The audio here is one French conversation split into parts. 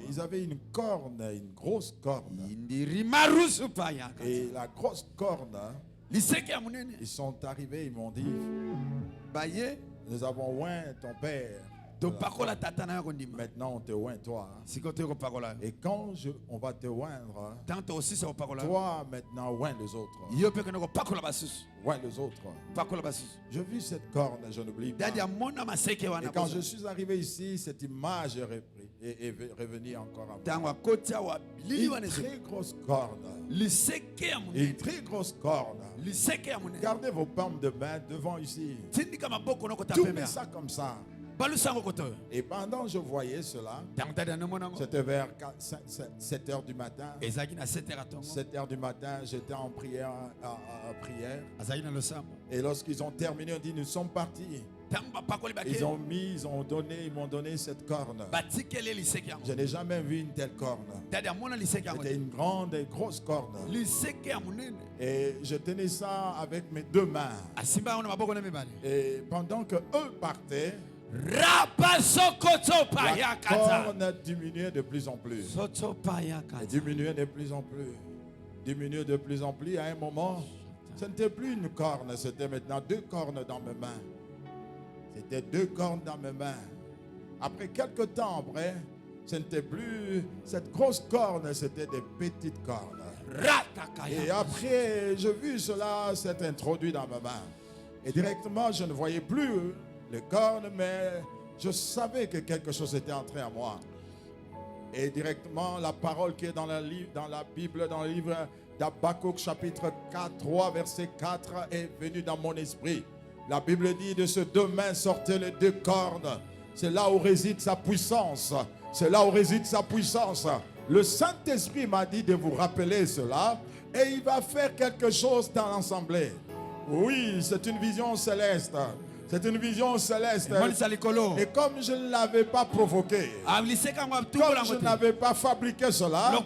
Ils avaient une corne, une grosse corne. Et la grosse corne, ils sont arrivés, ils m'ont dit, nous avons oint ton père. Maintenant on te oint toi. Et quand on va te oindre, toi maintenant oint les autres. Oint les autres. J'ai vu cette corne, je n'oublie pas. Et quand je suis arrivé ici, cette image est revenue encore à moi. Une très grosse corne. Une très grosse corne. Gardez vos paumes de main devant ici. Tournez ça comme ça. Et pendant que je voyais cela, c'était vers 7 heures du matin. 7 heures du matin, j'étais en prière. Et lorsqu'ils ont terminé, on dit nous sommes partis. Ils m'ont donné cette corne. Je n'ai jamais vu une telle corne. C'était une grande et grosse corne. Et je tenais ça avec mes deux mains. Et pendant que eux partaient, la corne diminuait de plus en plus. Diminuait de plus en plus. Diminuait de plus en plus. À un moment, ce n'était plus une corne, c'était maintenant 2 cornes dans mes mains. C'était 2 cornes dans mes mains. Après quelques temps après, ce n'était plus cette grosse corne, c'était des petites cornes. Et après, j'ai vu cela s'être introduit dans ma main. Et directement, je ne voyais plus les cornes, mais je savais que quelque chose était entré à moi. Et directement, la parole qui est dans la Bible, dans le livre d'Habakkuk, chapitre 4, 3, verset 4, est venue dans mon esprit. La Bible dit de ces 2 mains sortaient les 2 cornes. C'est là où réside sa puissance. C'est là où réside sa puissance. Le Saint-Esprit m'a dit de vous rappeler cela. Et il va faire quelque chose dans l'assemblée. Oui, c'est une vision céleste. C'est une vision céleste. Et comme je ne l'avais pas provoqué, comme je n'avais pas fabriqué cela, alors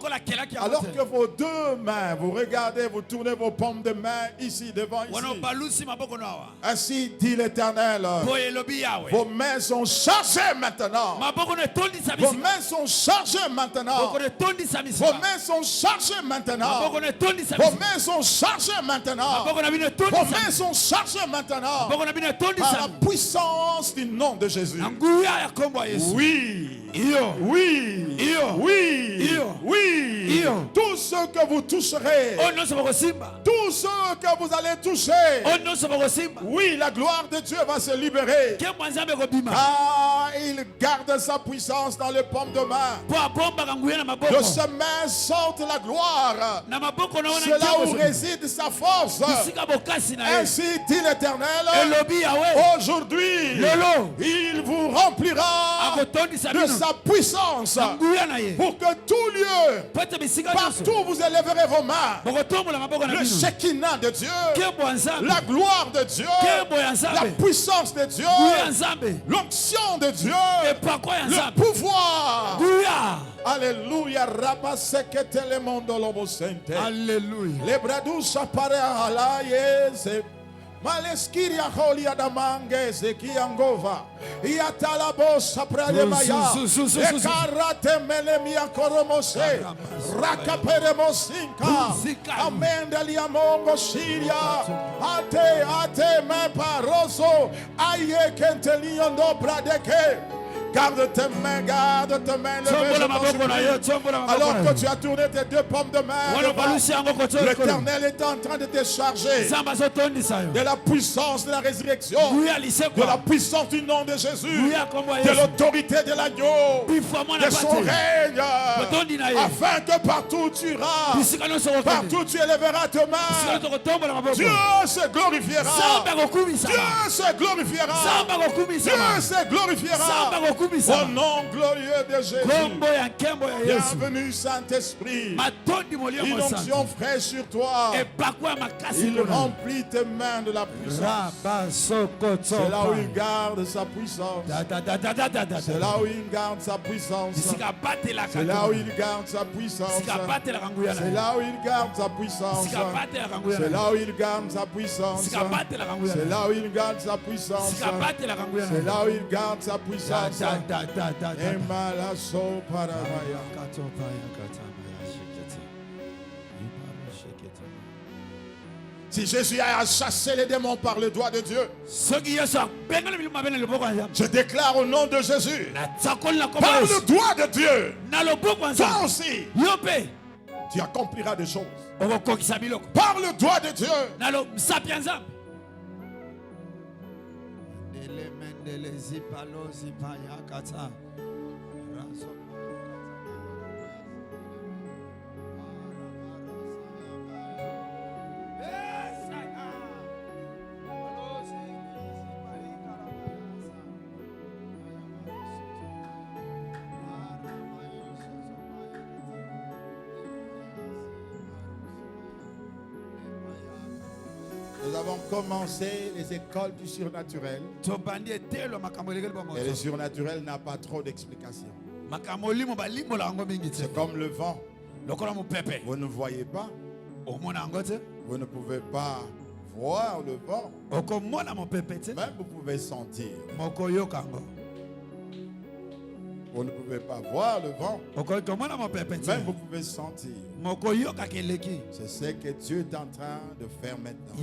que vos 2 mains, vous regardez, vous tournez vos paumes de main ici, devant ici. Ainsi dit l'Éternel, vos mains sont chargées maintenant. Vos mains sont chargées maintenant. Vos mains sont chargées maintenant. Vos mains sont chargées maintenant. Vos mains sont chargées maintenant. Par la puissance du nom de Jésus. Oui. Oui. Oui. Oui. Tout ce que vous toucherez. Tout ce que vous allez toucher. Oui, la gloire de Dieu va se libérer. Ah, il garde sa puissance dans les paumes de main. De ses mains sortent la gloire. C'est là où réside sa force. Ainsi dit l'Éternel. Aujourd'hui, il vous remplira de sa puissance pour que tout lieu, partout où vous élèverez vos mains, le Shekinah de Dieu, la gloire de Dieu, la puissance de Dieu, l'onction de Dieu, le pouvoir. Alléluia. Alléluia. Les bradous apparaissent à la Maleskiria holia da mange zekiangova iatalabo saprade maya ekarate melemia koromose rakaperemosinka amendalia mongo siria ate me paroso aye kenteliondo bradeke. Garde tes mains levées. Alors que tu as tourné tes 2 paumes de main, l'Éternel est en train de te charger de la puissance de la résurrection, de la puissance du nom de Jésus, de l'autorité de l'agneau, de son règne, afin que partout tu iras, partout tu élèveras tes mains, Dieu se glorifiera. Dieu se glorifiera. Dieu se glorifiera. Au nom glorieux de Jésus. Bienvenue Saint-Esprit. Une onction fraîche sur toi. Il remplit tes mains de la puissance. C'est là où il garde sa puissance. C'est là où il garde sa puissance. C'est là où il garde sa puissance. C'est là où il garde sa puissance. C'est là où il garde sa puissance. C'est là où il garde sa puissance. C'est là où il garde sa puissance. Emalaso paramaya. Si Jésus a chassé les démons par le doigt de Dieu, je déclare au nom de Jésus, par le doigt de Dieu, toi aussi, tu accompliras des choses. Par le doigt de Dieu. Nous avons commencé les écoles du surnaturel. Et le surnaturel n'a pas trop d'explications. C'est comme le vent. Vous ne voyez pas. Vous ne pouvez pas voir le vent. Même vous pouvez sentir. Vous ne pouvez pas voir le vent. Même vous pouvez sentir. C'est ce que Dieu est en train de faire maintenant.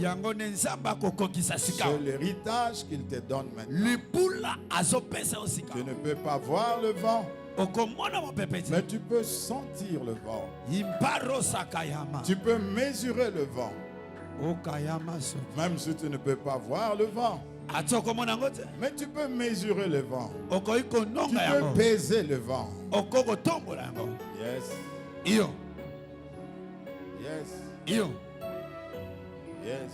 C'est l'héritage qu'il te donne maintenant. Tu ne peux pas voir le vent, mais tu peux sentir le vent. Tu peux mesurer le vent. Même si tu ne peux pas voir le vent, mais tu peux mesurer le vent. Tu peux peser le vent. Yes. Yes. Yes.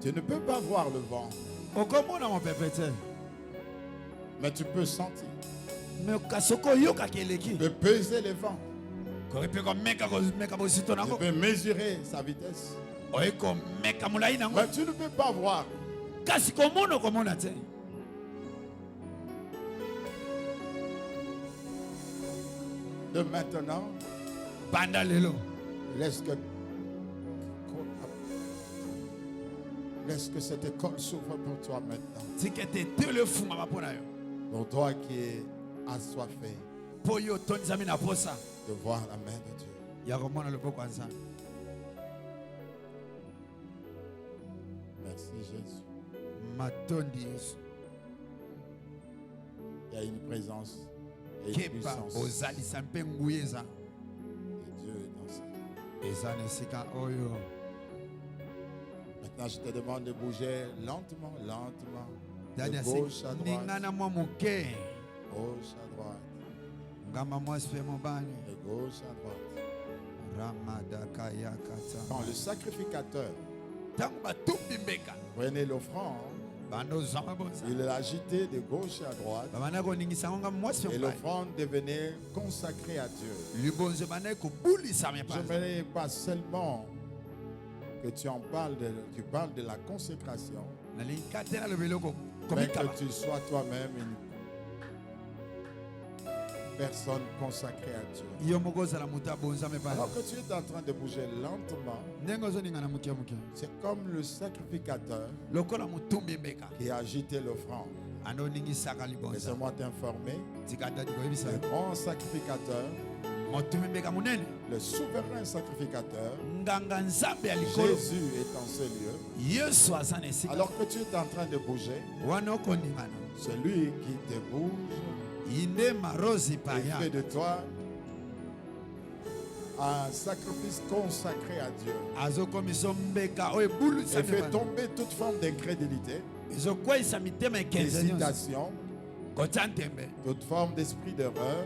Tu ne peux pas voir le vent, mais tu peux sentir. Tu peux peser le vent. Tu peux mesurer sa vitesse, mais tu ne peux pas voir. De maintenant, laisse que cette école s'ouvre pour toi maintenant. Pour toi qui es assoiffé de voir la main de Dieu. Merci Jésus. Il y a une présence et une puissance. Et Dieu est dans ça. Maintenant, je te demande de bouger lentement, lentement. De gauche à droite. Gauche à droite. De gauche à droite. Quand le sacrificateur prenait l'offrande, il l'agitait de gauche à droite et l'offrande devenait consacrée à Dieu. Je n'aimerais pas seulement que tu parles de la consécration, mais que tu sois toi-même une personne consacrée à Dieu. Alors que tu es en train de bouger lentement, c'est comme le sacrificateur qui a agité l'offrande. Laisse-moi t'informer, le grand sacrificateur, le souverain sacrificateur, Jésus est en ce lieu. Alors que tu es en train de bouger, c'est lui qui te bouge et fait de toi un sacrifice consacré à Dieu. Et fait tomber toute forme d'incrédulité, d'hésitation, toute forme d'esprit d'erreur,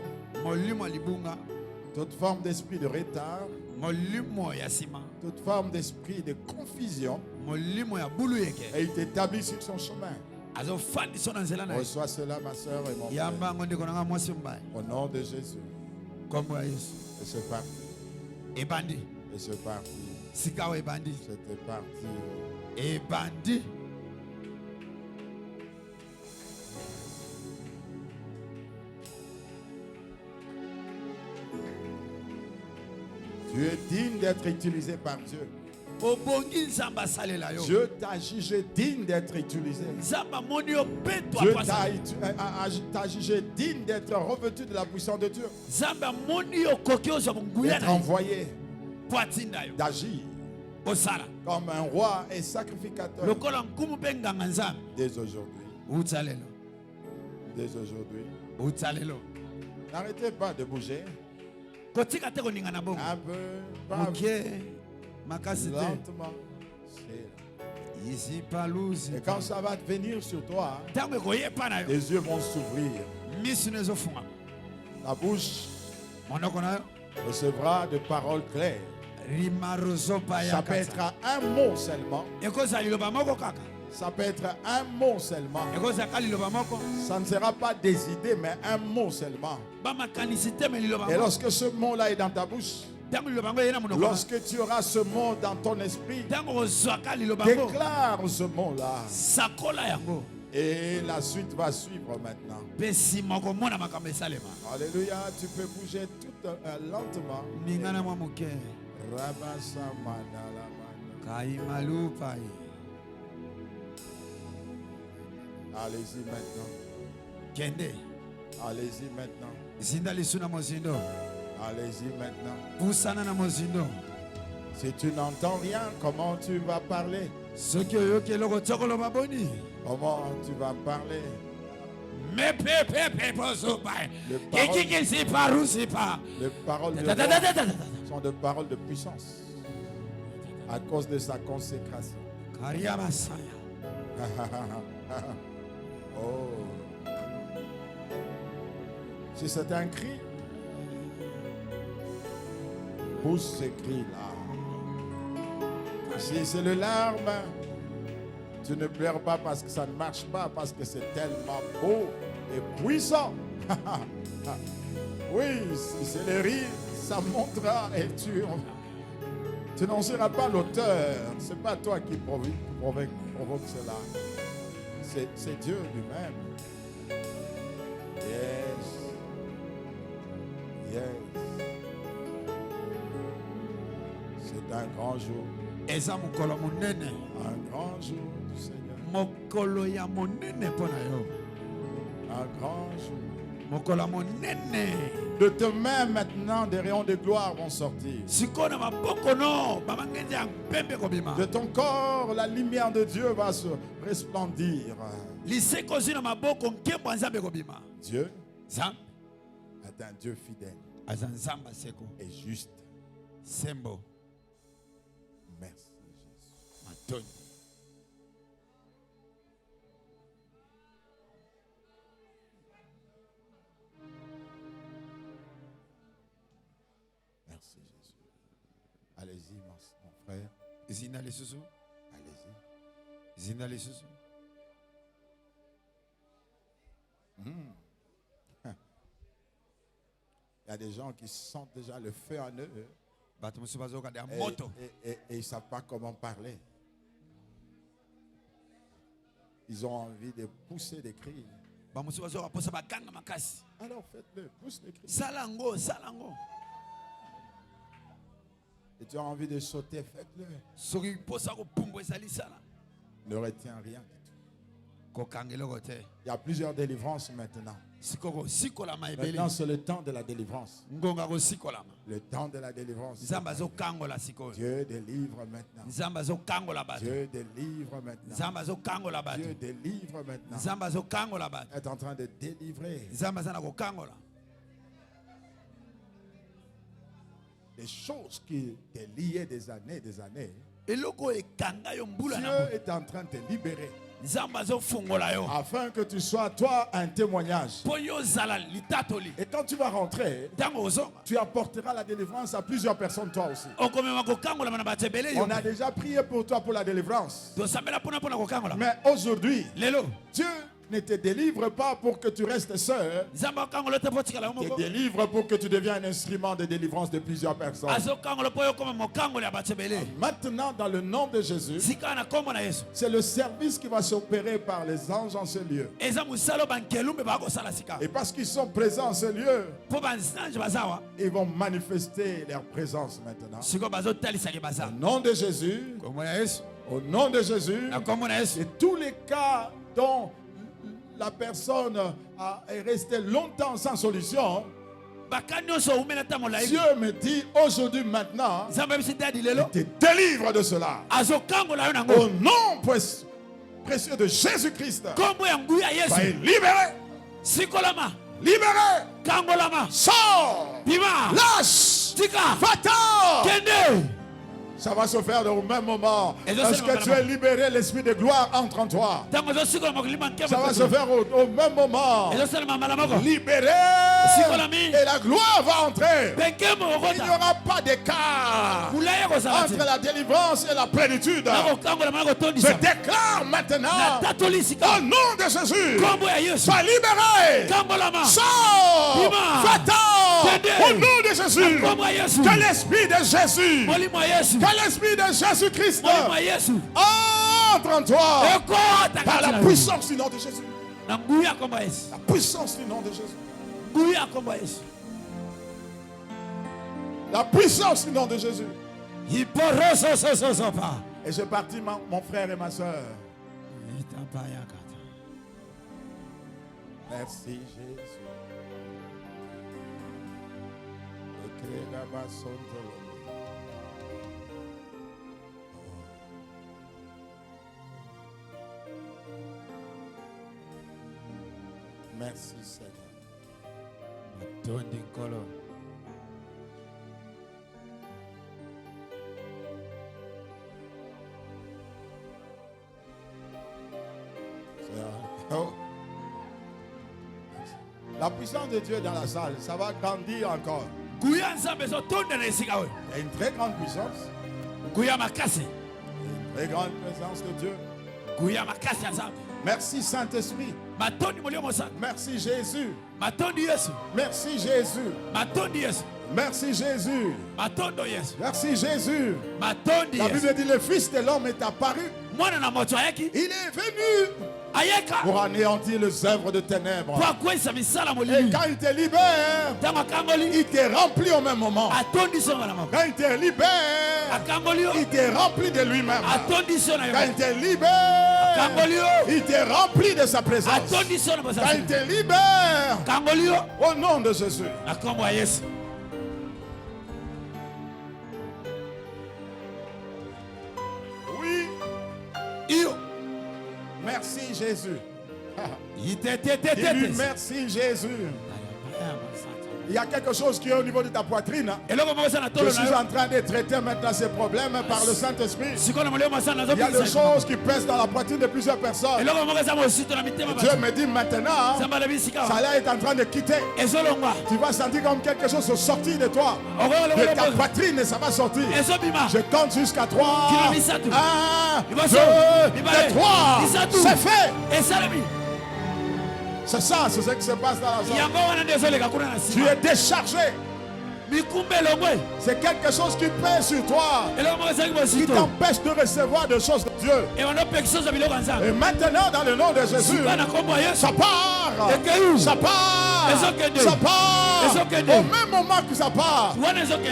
toute forme d'esprit de retard, toute forme d'esprit de confusion, et il t'établit sur son chemin. Reçois cela, ma soeur et mon frère, au nom de Jésus. Et c'est parti. Et c'est parti. C'était parti. Tu es digne d'être utilisé par Dieu. Dieu t'a jugé digne d'être utilisé. Dieu t'a jugé digne d'être revêtu de la puissance de Dieu. D'être envoyé, d'agir comme un roi et sacrificateur. Dès aujourd'hui. Dès aujourd'hui. N'arrêtez pas de bouger. Un peu, lentement. Et quand ça va venir sur toi, les yeux vont s'ouvrir. La bouche recevra de paroles claires. Ça peut être un mot seulement. Ça peut être un mot seulement. Ça ne sera pas des idées, mais un mot seulement. Et lorsque ce mot-là est dans ta bouche, lorsque tu auras ce mot dans ton esprit, déclare ce mot-là. Et la suite va suivre maintenant. Alléluia, tu peux bouger tout lentement. Allez-y maintenant. Allez-y maintenant. Allez-y maintenant. Si tu n'entends rien, comment tu vas parler? Comment tu vas parler? Les paroles de Dieu sont de paroles de puissance à cause de sa consécration. Oh. Si c'est un cri, pousse ce cri-là. Si c'est le larme, tu ne pleures pas parce que ça ne marche pas, parce que c'est tellement beau et puissant. Oui, si c'est le rire, ça montera et tu n'en seras pas l'auteur. Ce n'est pas toi qui provoque cela. C'est Dieu lui-même. Yes. Yes. C'est un grand jour. Un grand jour du Seigneur. Un grand jour. De tes mains maintenant, des rayons de gloire vont sortir. De ton corps, la lumière de Dieu va se resplendir. Dieu est un Dieu fidèle et juste. Merci Jésus. Merci Jésus. Allez-y mon frère. Allez-y. Il y a des gens qui sentent déjà le feu en eux. Et ils ne savent pas comment parler. Ils ont envie de pousser des cris. Alors faites-le, pousse les cris. Et tu as envie de sauter, faites-le. Ne retiens rien du tout. Il y a plusieurs délivrances maintenant. Maintenant, c'est le temps de la délivrance. Le temps de la délivrance. Dieu délivre maintenant. Dieu délivre maintenant. Dieu délivre maintenant. Est en train de délivrer. Des choses qui étaient liées des années. Dieu est en train de te libérer. Afin que tu sois toi un témoignage. Et quand tu vas rentrer, tu apporteras la délivrance à plusieurs personnes toi aussi. On a déjà prié pour toi pour la délivrance. Mais aujourd'hui, Dieu ne te délivre pas pour que tu restes seul. Il te délivre pour que tu deviennes un instrument de délivrance de plusieurs personnes. Maintenant, dans le nom de Jésus, c'est le service qui va s'opérer par les anges en ce lieu. Et parce qu'ils sont présents en ce lieu, ils vont manifester leur présence maintenant. Au nom de Jésus, au nom de Jésus, et tous les cas dont la personne est restée longtemps sans solution, Dieu me dit aujourd'hui maintenant, il te délivre de cela. Au nom précieux de Jésus-Christ, va être libéré. Libéré. Sors. Lâche. Va-t'en. Ça va se faire au même moment. Est-ce que tu es libéré, l'esprit de gloire entre en toi? Ça va se faire au même moment. Libéré. Et la gloire va entrer. Il n'y aura pas d'écart entre la délivrance et la plénitude. Je déclare maintenant, au nom de Jésus, sois libéré. Sors. Va-t'en. Au nom de Jésus. Que l'esprit de Jésus, que l'esprit de Jésus-Christ entre en toi par la puissance du nom de Jésus. La puissance du nom de Jésus. La puissance du nom de Jésus. Et je partis, mon frère et ma soeur. Merci Jésus. Merci Seigneur. La puissance de Dieu dans la salle, ça va grandir encore. Il y a une très grande puissance. Une très grande présence de Dieu. Merci Saint-Esprit. Merci Jésus. Merci Jésus. Merci Jésus. Merci Jésus. La Bible dit le Fils de l'homme est apparu. Il est venu pour anéantir les œuvres de ténèbres. Et quand il te libère, il te remplit au même moment. Quand il te libère, il te remplit de lui-même. Quand il te libère, il te remplit de sa présence. Quand il te libère, au nom de Jésus. Oui. Merci Jésus. Dis-lui merci Jésus. Il y a quelque chose qui est au niveau de ta poitrine. Je suis en train de traiter maintenant ces problèmes par le Saint-Esprit. Il y a des choses qui pèsent dans la poitrine de plusieurs personnes. Dieu me dit maintenant, ça est en train de quitter. Tu vas sentir comme quelque chose sortir de toi. De ta poitrine, et ça va sortir. Je compte jusqu'à 3. 1, 2, 3. C'est fait. C'est ça, c'est ce qui se passe dans la salle. Tu es déchargé. C'est quelque chose qui pèse sur toi, qui t'empêche de recevoir des choses de Dieu. Et maintenant, dans le nom de Jésus, ça part. Ça part. Ça part. Au même moment que ça part,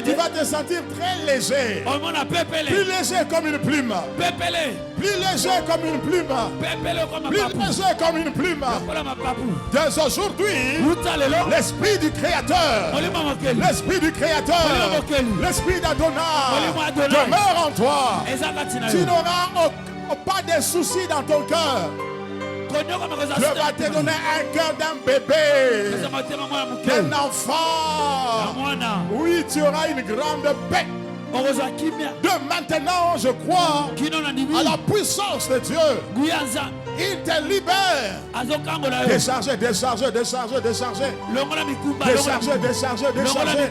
tu vas te sentir très léger. Plus léger comme une plume. Plus léger comme une plume. Plus léger comme une plume. Dès aujourd'hui, l'esprit du Créateur, l'esprit d'Adonai demeure en toi. Tu n'auras pas de soucis dans ton cœur. Dieu va te donner un cœur d'un bébé, d'un enfant. Oui, tu auras une grande paix. De maintenant, je crois à la puissance de Dieu. Il te libère. Déchargez, déchargez, déchargez, déchargez. Déchargez, déchargez, déchargez.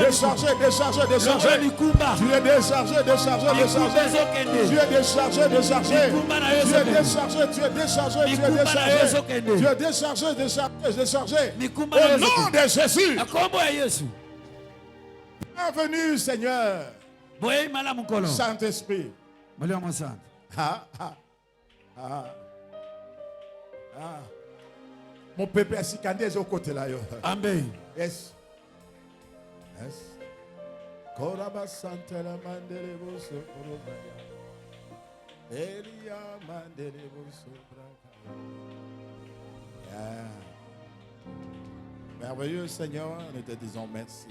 Déchargez, déchargez, déchargez. Tu es déchargé, déchargé, déchargé. Tu es déchargé, déchargé. Tu es déchargé, tu es déchargé, tu es déchargé. Tu es déchargé, déchargé, déchargé. Au nom de Jésus. Bienvenue, Seigneur. Saint-Esprit. Ah, ah, ah. Ah. Mon pépé Sikandé est au côté là. Amen. Yes. Yes. Koraba Santana Mandele Boso Korobaya. Elia Mandele Boso Braka. Merveilleux Seigneur, nous te disons merci.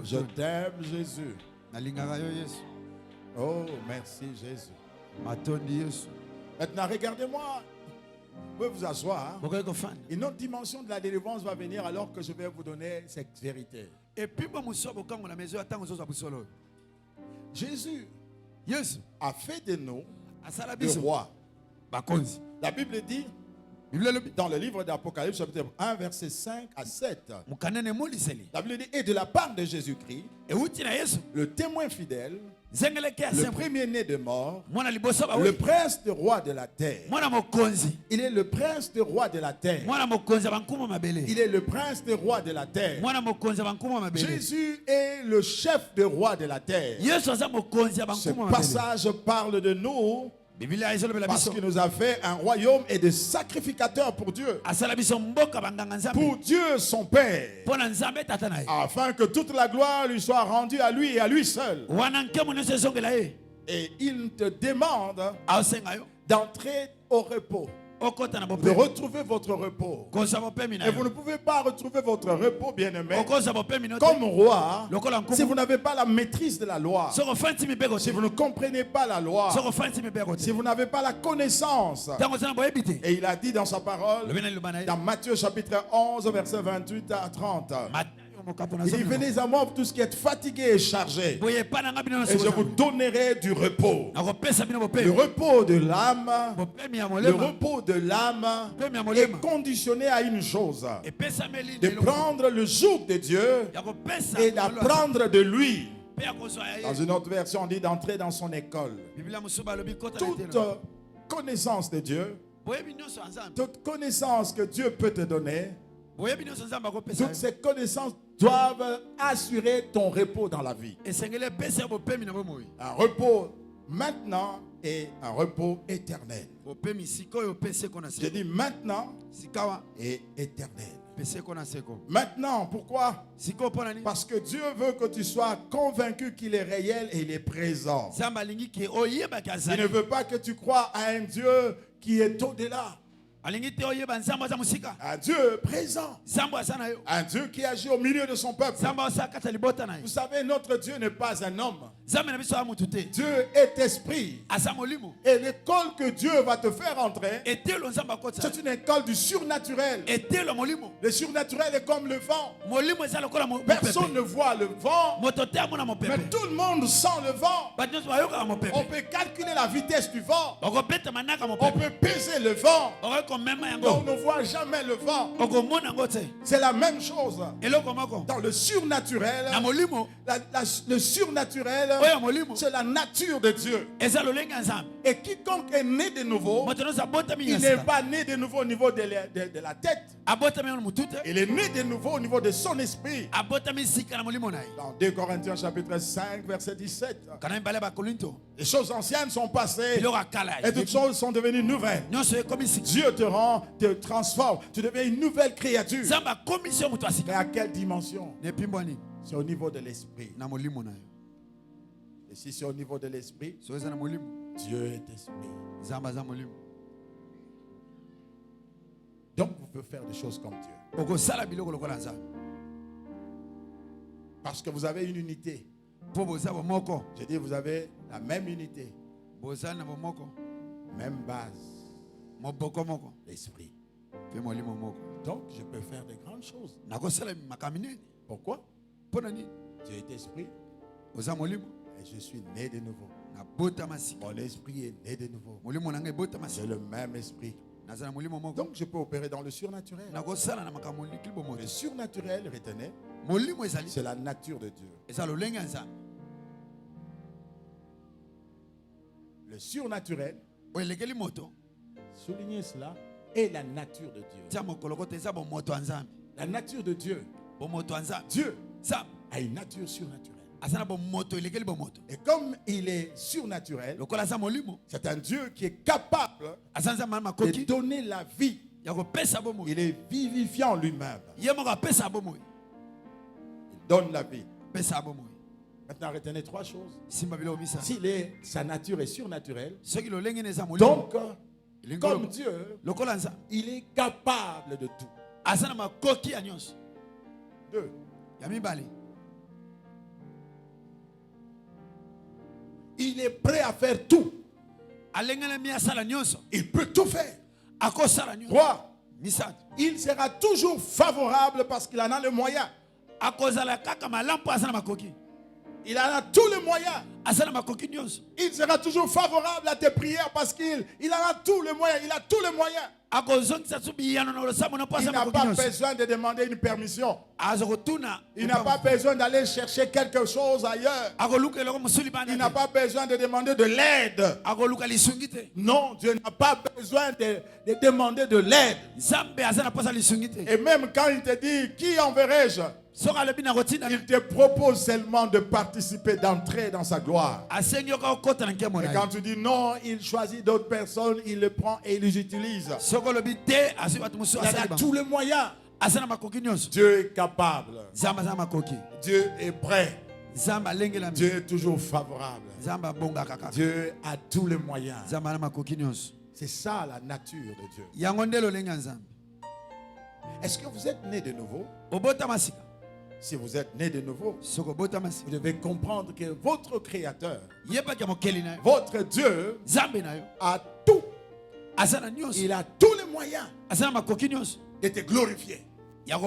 Je t'aime Jésus. Oh, merci Jésus. Maintenant, regardez-moi. Vous pouvez vous asseoir. Hein? Une autre dimension de la délivrance va venir alors que je vais vous donner cette vérité. Jésus a fait de nous des rois. La Bible dit dans le livre d'Apocalypse, chapitre 1, verset 5 à 7. La Bible dit, et de la part de Jésus-Christ, le témoin fidèle, le premier-né de mort, le prince de roi de la terre. Il est le prince de roi de la terre. Il est le prince de roi de la terre. Jésus est le chef de roi de la terre. Ce passage parle de nous parce qu'il nous a fait un royaume et des sacrificateurs pour Dieu. Pour Dieu son Père. Afin que toute la gloire lui soit rendue à lui et à lui seul. Et il te demande d'entrer au repos. De retrouver votre repos. Et vous ne pouvez pas retrouver votre repos, bien-aimé, comme roi, si vous n'avez pas la maîtrise de la loi, si vous ne comprenez pas la loi, si vous n'avez pas la connaissance. Et il a dit dans sa parole, dans Matthieu chapitre 11, verset 28 à 30, il dit, venez à moi tous qui êtes fatigués et chargés, et je vous donnerai du repos. Le repos de l'âme, le repos de l'âme est conditionné à une chose: de prendre le joug de Dieu et d'apprendre de lui. Dans une autre version, on dit d'entrer dans son école. Toute connaissance de Dieu, toute connaissance que Dieu peut te donner, toutes ces connaissances doivent assurer ton repos dans la vie. Un repos maintenant et un repos éternel. Je dis maintenant et éternel. Maintenant, pourquoi? Parce que Dieu veut que tu sois convaincu qu'il est réel et il est présent. Il ne veut pas que tu crois à un Dieu qui est au-delà. Un Dieu présent. Un Dieu qui agit au milieu de son peuple. Vous savez, notre Dieu n'est pas un homme. Dieu est esprit. Et l'école que Dieu va te faire entrer, c'est une école du surnaturel. Le surnaturel est comme le vent. Personne ne voit le vent, mais tout le monde sent le vent. On peut calculer la vitesse du vent. On peut peser le vent. On ne voit jamais le vent. C'est la même chose. Dans le surnaturel, le surnaturel, c'est la nature de Dieu. Et quiconque est né de nouveau, il n'est pas né de nouveau au niveau de la tête. Il est né de nouveau au niveau de son esprit. Dans 2 Corinthiens chapitre 5 verset 17, les choses anciennes sont passées et toutes choses sont devenues nouvelles. Dieu te transforme, tu deviens une nouvelle créature. Mais à quelle dimension? C'est au niveau de l'esprit. Et si c'est au niveau de l'esprit, Dieu est esprit. Donc vous pouvez faire des choses comme Dieu. Parce que vous avez une unité. Je dis, vous avez la même unité. Même base. L'esprit. Donc je peux faire de grandes choses. Pourquoi? Dieu est esprit. Et je suis né de nouveau. Mon esprit est né de nouveau. C'est le même esprit. Donc je peux opérer dans le surnaturel. Le surnaturel, retenez, c'est la nature de Dieu. Le surnaturel, soulignez cela, est la nature de Dieu. La nature de Dieu. Dieu a une nature surnaturelle. Et comme il est surnaturel, c'est un Dieu qui est capable de donner la vie. Il est vivifiant lui-même. Il donne la vie. Maintenant, retenez trois choses. Sa nature est surnaturelle, donc, comme Dieu, il est capable de tout. Deux. Il est prêt à faire tout. Il peut tout faire. Trois. Il sera toujours favorable parce qu'il en a le moyen. Il en a tous les moyens. Il sera toujours favorable à tes prières parce qu'il en a tous les moyens. Il a tous les moyens. Il n'a pas besoin de demander une permission. Il n'a pas besoin d'aller chercher quelque chose ailleurs. Il n'a pas besoin de demander de l'aide. Non, Dieu n'a pas besoin de demander de l'aide. Et même quand il te dit, qui enverrai-je? Il te propose seulement de participer, d'entrer dans sa gloire. Et quand tu dis non, il choisit d'autres personnes, il les prend et il les utilise. Il a tous les moyens. Dieu est capable. Dieu est prêt. Dieu est toujours favorable. Dieu a tous les moyens. C'est ça la nature de Dieu. Est-ce que vous êtes né de nouveau? Si vous êtes né de nouveau, vous devez comprendre que votre Créateur, votre Dieu, a tout. Il a tous les moyens de te glorifier. Il a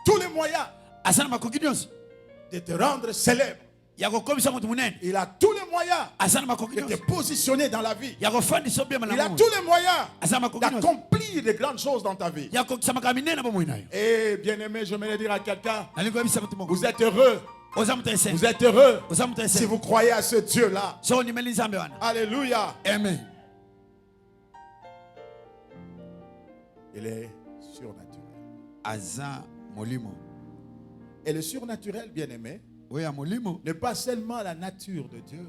tous les moyens de te rendre célèbre. Il a tous les moyens de te positionner dans la vie. Il a tous les moyens d'accomplir de grandes choses dans ta vie. Et bien aimé, je vais dire à quelqu'un, vous êtes heureux. Vous êtes heureux si vous croyez à ce Dieu-là. Alléluia. Amen. Il est surnaturel. Et le surnaturel, bien aimé, n'est pas seulement la nature de Dieu,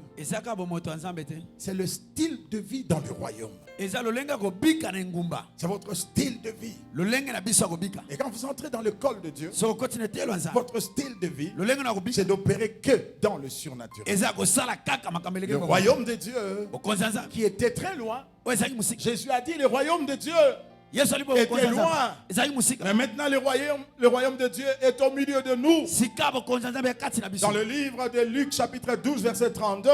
c'est le style de vie dans le royaume. C'est votre style de vie. Et quand vous entrez dans le col de Dieu, votre style de vie, c'est d'opérer que dans le surnaturel. Le royaume de Dieu, qui était très loin, Jésus a dit, le royaume de Dieu était loin. Mais maintenant le royaume de Dieu est au milieu de nous. Dans le livre de Luc chapitre 12 verset 32,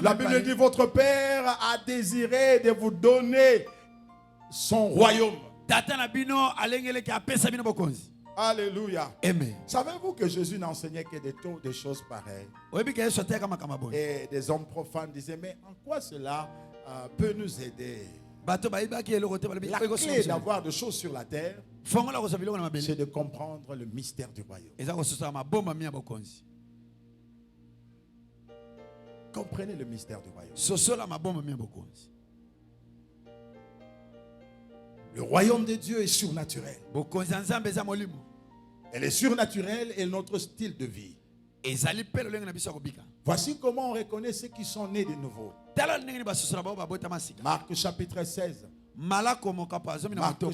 la Bible dit, votre Père a désiré de vous donner son royaume. Alléluia. Amen. Savez-vous que Jésus n'enseignait que des choses pareilles? Et des hommes profanes disaient, mais en quoi cela peut nous aider? La clé d'avoir des choses sur la terre, c'est de comprendre le mystère du royaume. Comprenez le mystère du royaume. Le royaume de Dieu est surnaturel. Et le surnaturel est notre style de vie. Voici comment on reconnaît ceux qui sont nés de nouveau. Marc chapitre 16. Marc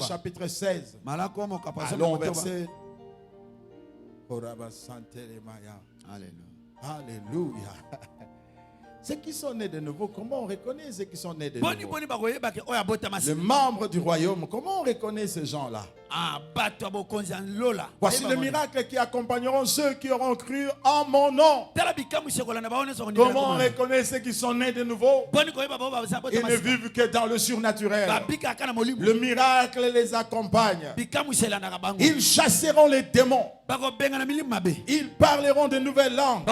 chapitre 16. Allons verset. Alléluia. Ceux qui sont nés de nouveau, comment on reconnaît ceux qui sont nés de nouveau? Les membres du royaume, comment on reconnaît ces gens-là? Voici les miracles qui accompagneront ceux qui auront cru en mon nom. Comment on reconnaît ceux qui sont nés de nouveau? Ils ne vivent que dans le surnaturel. Le miracle les accompagne. Ils chasseront les démons. Ils parleront de nouvelles langues.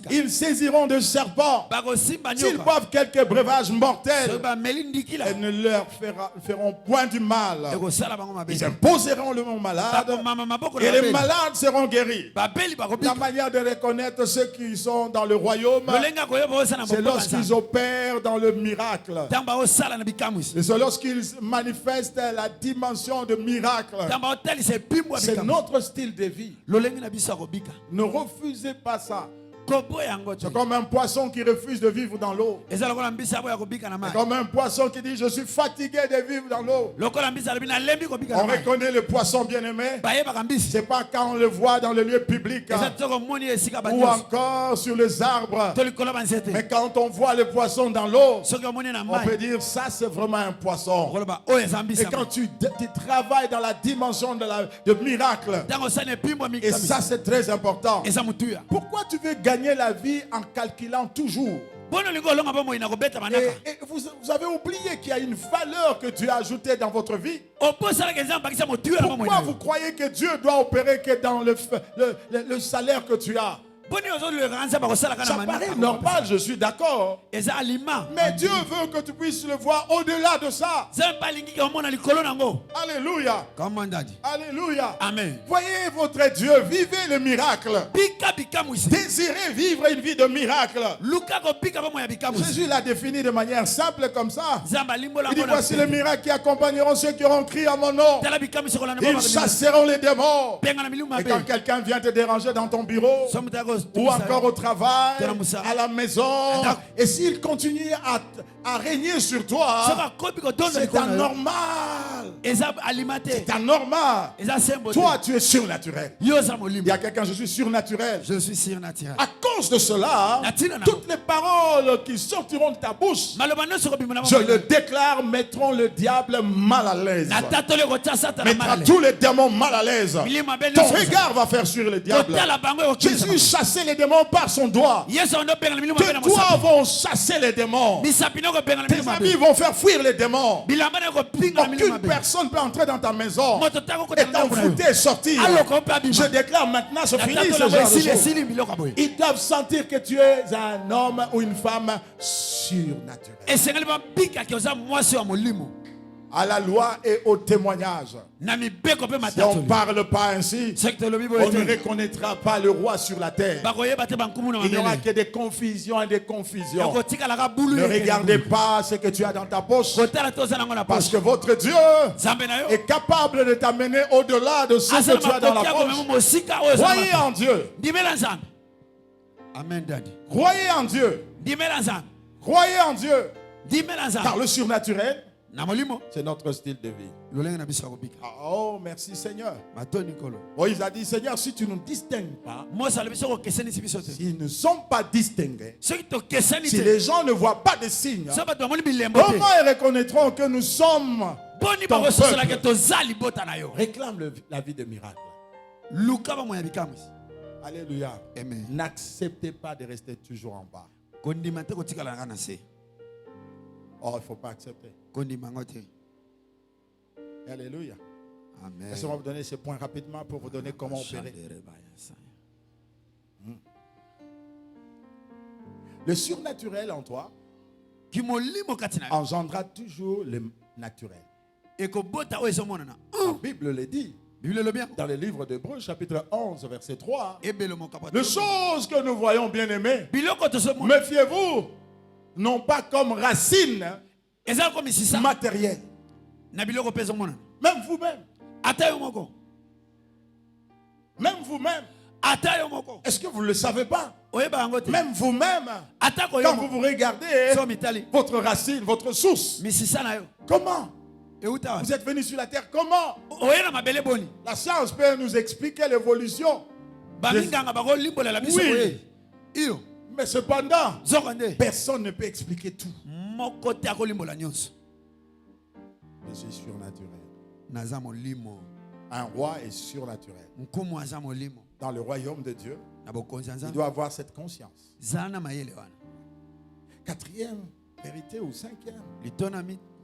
Ils saisiront de serpents. S'ils boivent quelques breuvages mortels, ils ne leur feront point du mal. Ils imposeront le mot malade et les malades seront guéris. La manière de reconnaître ceux qui sont dans le royaume, c'est lorsqu'ils opèrent dans le miracle. Et c'est lorsqu'ils manifestent la dimension de miracle. C'est notre style de vie. Ne refusez pas ça. C'est comme un poisson qui refuse de vivre dans l'eau. C'est comme un poisson qui dit: je suis fatigué de vivre dans l'eau. On reconnaît le poisson bien-aimé. C'est pas quand on le voit dans le lieu public ou encore sur les arbres. Mais quand on voit le poisson dans l'eau, on peut dire: ça c'est vraiment un poisson. Et quand tu travailles dans la dimension de miracle, et ça c'est très important. Pourquoi tu veux gagner la vie en calculant toujours? Et vous avez oublié qu'il y a une valeur que Dieu a ajoutée dans votre vie. Pourquoi vous croyez que Dieu doit opérer que dans le salaire que tu as? Ça paraît normal, je suis d'accord. Mais Dieu veut que tu puisses le voir au-delà de ça. Alléluia. Alléluia. Amen. Voyez votre Dieu, vivez le miracle. Désirez vivre une vie de miracle. Jésus l'a défini de manière simple comme ça. Il dit: voici les miracles qui accompagneront ceux qui auront crié à mon nom. Ils chasseront les démons. Et quand quelqu'un vient te déranger dans ton bureau, ou encore au travail, à la maison, et s'il continue à régner sur toi, c'est anormal. C'est anormal. Toi, tu es surnaturel. Il y a quelqu'un: je suis surnaturel. Je suis surnaturel. À cause de cela, toutes les paroles qui sortiront de ta bouche, je le déclare, mettront le diable mal à l'aise. Mettra tous les démons mal à l'aise. Ton regard va faire sur le diable. Jésus chassait les démons par son doigt. Tes doigts vont chasser les démons. Tes amis vont faire fuir les démons. Aucune personne peut entrer dans ta maison et t'envoûter et sortir. Je déclare maintenant, c'est fini ce genre de choses. Ils doivent sentir que tu es un homme ou une femme surnaturel. À la loi et au témoignage. Si on ne parle pas ainsi, on ne reconnaîtra pas le roi sur la terre. Il n'y aura que des confusions et des confusions. Ne regardez pas ce que tu as dans ta poche, parce que votre Dieu est capable de t'amener au-delà de ce que tu as dans la poche. Croyez en Dieu. Amen, Daddy. Croyez en Dieu. Croyez en Dieu. Car le surnaturel, c'est notre style de vie. Oh, merci Seigneur. Moïse a dit: Seigneur, si tu ne nous distingues pas, s'ils ne sont pas distingués, si les gens ne voient pas de signes, comment ils reconnaîtront que nous sommes ton peuple? Réclame la vie de miracle. Alléluia. N'acceptez pas de rester toujours en bas. Oh, il ne faut pas accepter. Alléluia. Amen. Laissez-moi vous donner ces points rapidement pour vous donner comment opérer. Le surnaturel en toi engendra toujours le naturel. La Bible le dit. Dans le livre d'Hébreux, chapitre 11, verset 3. Les choses que nous voyons, bien aimés, méfiez-vous, non pas comme racine matérielle. Même vous-même. Même vous-même. Est-ce que vous ne le savez pas? Même vous-même, quand vous vous regardez, votre racine, votre source, comment vous êtes venu sur la terre? Comment? La science peut nous expliquer l'évolution. Oui. Mais cependant, personne ne peut expliquer tout. Je suis surnaturel. Un roi est surnaturel. Dans le royaume de Dieu, il doit avoir cette conscience. Quatrième vérité ou cinquième,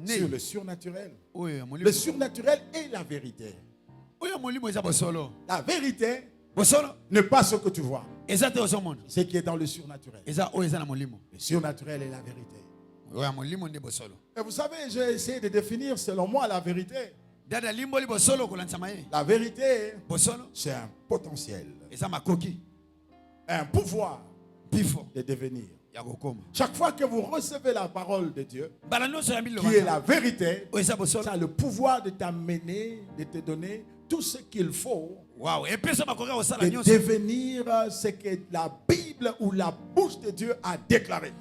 sur le surnaturel. Le surnaturel est la vérité. La vérité n'est pas ce que tu vois. Ce qui est dans le surnaturel. Le surnaturel est la vérité. Et vous savez, j'ai essayé de définir selon moi la vérité. La vérité, c'est un potentiel, un pouvoir de devenir. Chaque fois que vous recevez la parole de Dieu, qui est la vérité, ça a le pouvoir de t'amener, de te donner tout ce qu'il faut de devenir ce que la Bible ou la bouche de Dieu a déclaré.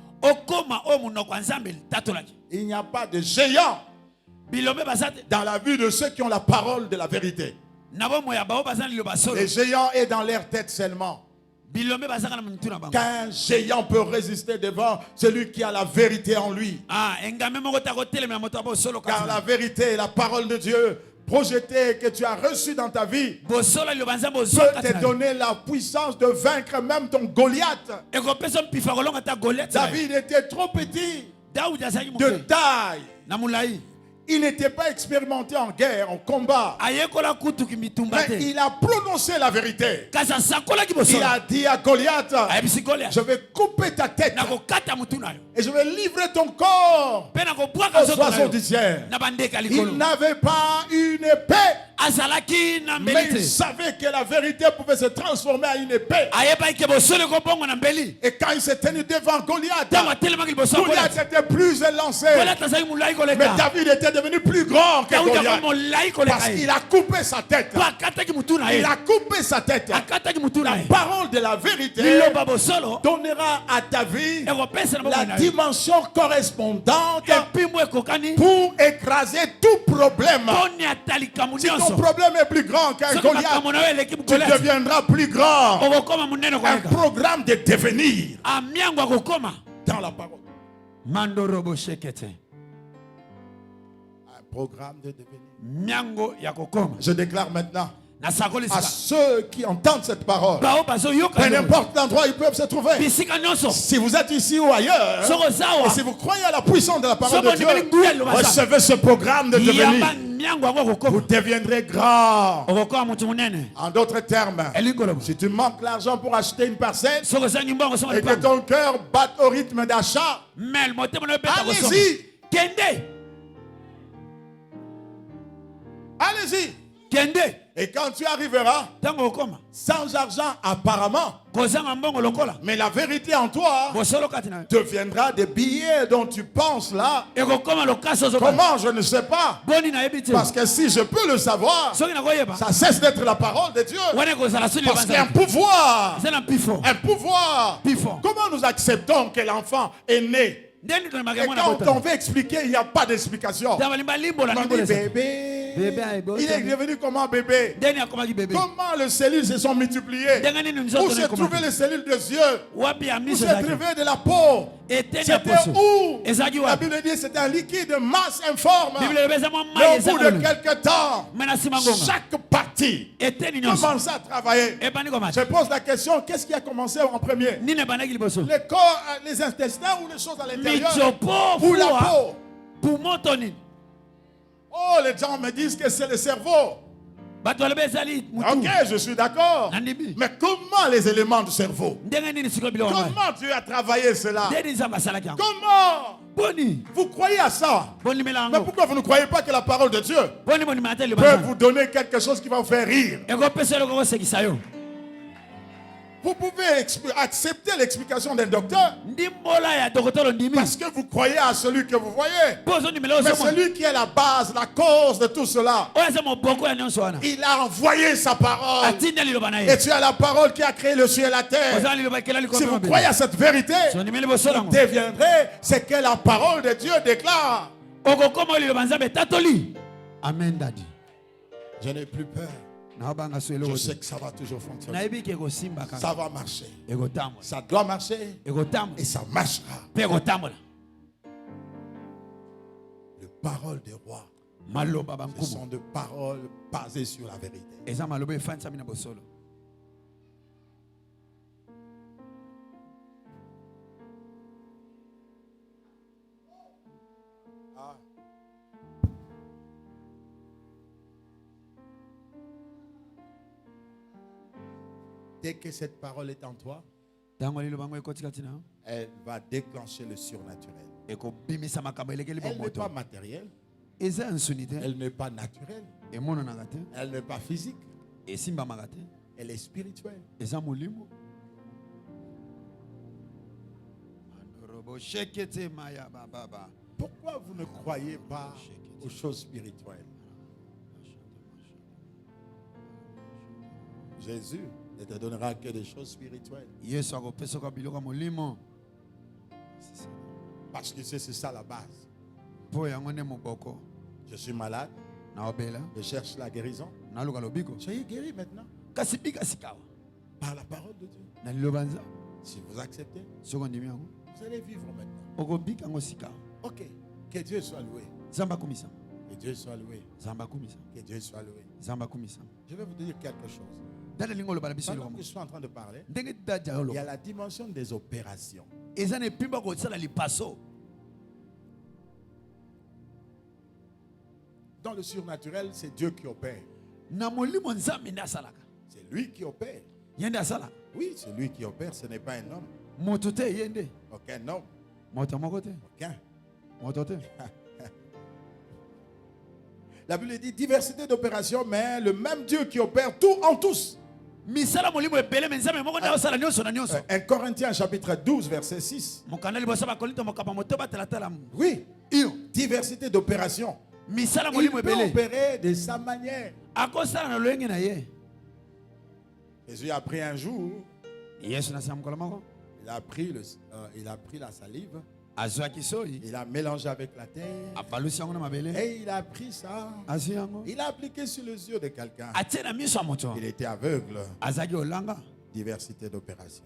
Il n'y a pas de géant dans la vue de ceux qui ont la parole de la vérité. Les géants est dans leur tête seulement. Qu'un géant peut résister devant celui qui a la vérité en lui. Car la vérité est la parole de Dieu projetée que tu as reçue dans ta vie peut te donner la puissance de vaincre même ton Goliath. David était trop petit de taille. Il n'était pas expérimenté en guerre, en combat. Mais il a prononcé la vérité. Il a dit à Goliath, je vais couper ta tête et je vais livrer ton corps aux oiseaux du ciel. Il n'avait pas une épée, mais il savait que la vérité pouvait se transformer en une épée. Et quand il s'est tenu devant Goliath, Goliath était plus élancé. Mais David était devenu plus grand que Goliath parce qu'il a coupé sa tête. Il a coupé sa tête. La parole de la vérité donnera à ta vie la dimension correspondante pour écraser tout problème. Si ton problème est plus grand qu'un Goliath, tu deviendras plus grand. Un programme de devenir dans la parole. Un programme de devenir. Je déclare maintenant à ceux qui entendent cette parole, peu importe l'endroit où ils peuvent se trouver, si vous êtes ici ou ailleurs, et si vous croyez à la puissance de la parole de Dieu, recevez ce programme de devenir. Vous deviendrez grand. En d'autres termes, si tu manques l'argent pour acheter une parcelle et que ton cœur bat au rythme d'achat, allez-y. Allez-y. Et quand tu arriveras sans argent apparemment, mais la vérité en toi deviendra des billets dont tu penses là. Comment, je ne sais pas. Parce que si je peux le savoir, ça cesse d'être la parole de Dieu. Parce qu'il y a un pouvoir. Un pouvoir. Comment nous acceptons que l'enfant est né? Et quand on veut expliquer, il n'y a pas d'explication. On dit bébé. Il est devenu comment bébé? Comment les cellules se sont multipliées? Où se trouvaient les cellules des yeux? Où se trouvait de la peau? C'était où? La Bible dit que c'était un liquide de masse informe. Mais au bout de quelques temps, chaque partie commence à travailler. Je pose la question, qu'est-ce qui a commencé en premier? Le corps, les intestins ou les choses à l'intérieur? Ou la peau? Oh, les gens me disent que c'est le cerveau. Ok, je suis d'accord. Mais comment les éléments du cerveau? Comment Dieu a travaillé cela? Comment? Vous croyez à ça? Mais pourquoi vous ne croyez pas que la parole de Dieu peut vous donner quelque chose qui va vous faire rire? Vous pouvez accepter l'explication d'un docteur parce que vous croyez à celui que vous voyez. Mais celui qui est la base, la cause de tout cela, il a envoyé sa parole. Et tu as la parole qui a créé le ciel et la terre. Si vous croyez à cette vérité, vous deviendrez ce que la parole de Dieu déclare. Amen, Daddy. Je n'ai plus peur. Je sais que ça va toujours fonctionner. Ça va marcher. Ça doit marcher. Et ça marchera. Le parole des rois Ce sont de paroles basées sur la vérité. Dès que cette parole est en toi, elle va déclencher le surnaturel. Elle n'est pas matérielle. Elle n'est pas naturelle. Elle n'est pas physique. Elle est spirituelle. Pourquoi vous ne croyez pas aux choses spirituelles? Jésus ne te donnera que des choses spirituelles. Parce que c'est ça la base. Je suis malade. Je cherche la guérison. Soyez guéri maintenant. Par la parole de Dieu. Si vous acceptez, vous allez vivre maintenant. Ok. Que Dieu soit loué. Que Dieu soit loué. Que Dieu soit loué. Je vais vous dire quelque chose. Pendant que je suis en train de parler, il y a la dimension des opérations. Dans le surnaturel, c'est Dieu qui opère. C'est lui qui opère. Oui, c'est lui qui opère, ce n'est pas un homme. Aucun homme. Aucun. La Bible dit diversité d'opérations, mais le même Dieu qui opère tout en tous. 1 Corinthiens chapitre 12 verset 6. Oui, diversité d'opérations. Il peut opérer de sa manière. Jésus a pris un jour, il a pris la salive, il a mélangé avec la terre et il a pris ça, il a appliqué sur les yeux de quelqu'un. Il était aveugle. Diversité d'opération.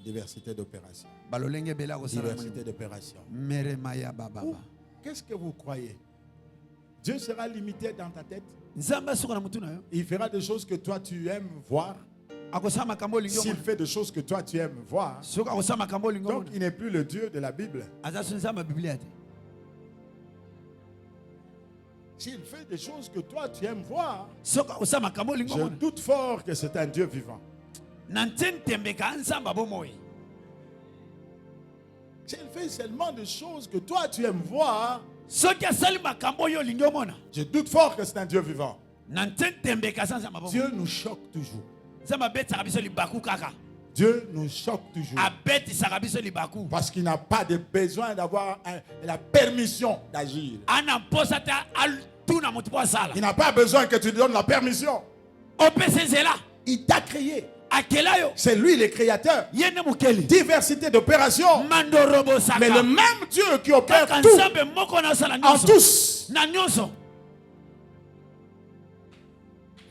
Diversité d'opération. Diversité d'opération. Qu'est-ce que vous croyez? Dieu sera limité dans ta tête? Il fera des choses que toi tu aimes voir. S'il fait des choses que toi tu aimes voir, donc il n'est plus le Dieu de la Bible. S'il fait des choses que toi tu aimes voir, je doute fort que c'est un Dieu vivant. S'il fait seulement des choses que toi tu aimes voir, je doute fort que c'est un Dieu vivant. Dieu nous choque toujours. Dieu nous choque toujours. Parce qu'il n'a pas de besoin d'avoir la permission d'agir. Il n'a pas besoin que tu lui donnes la permission. Il t'a créé. C'est lui le créateur. Diversité d'opérations. Mais le même Dieu qui opère tout en tous.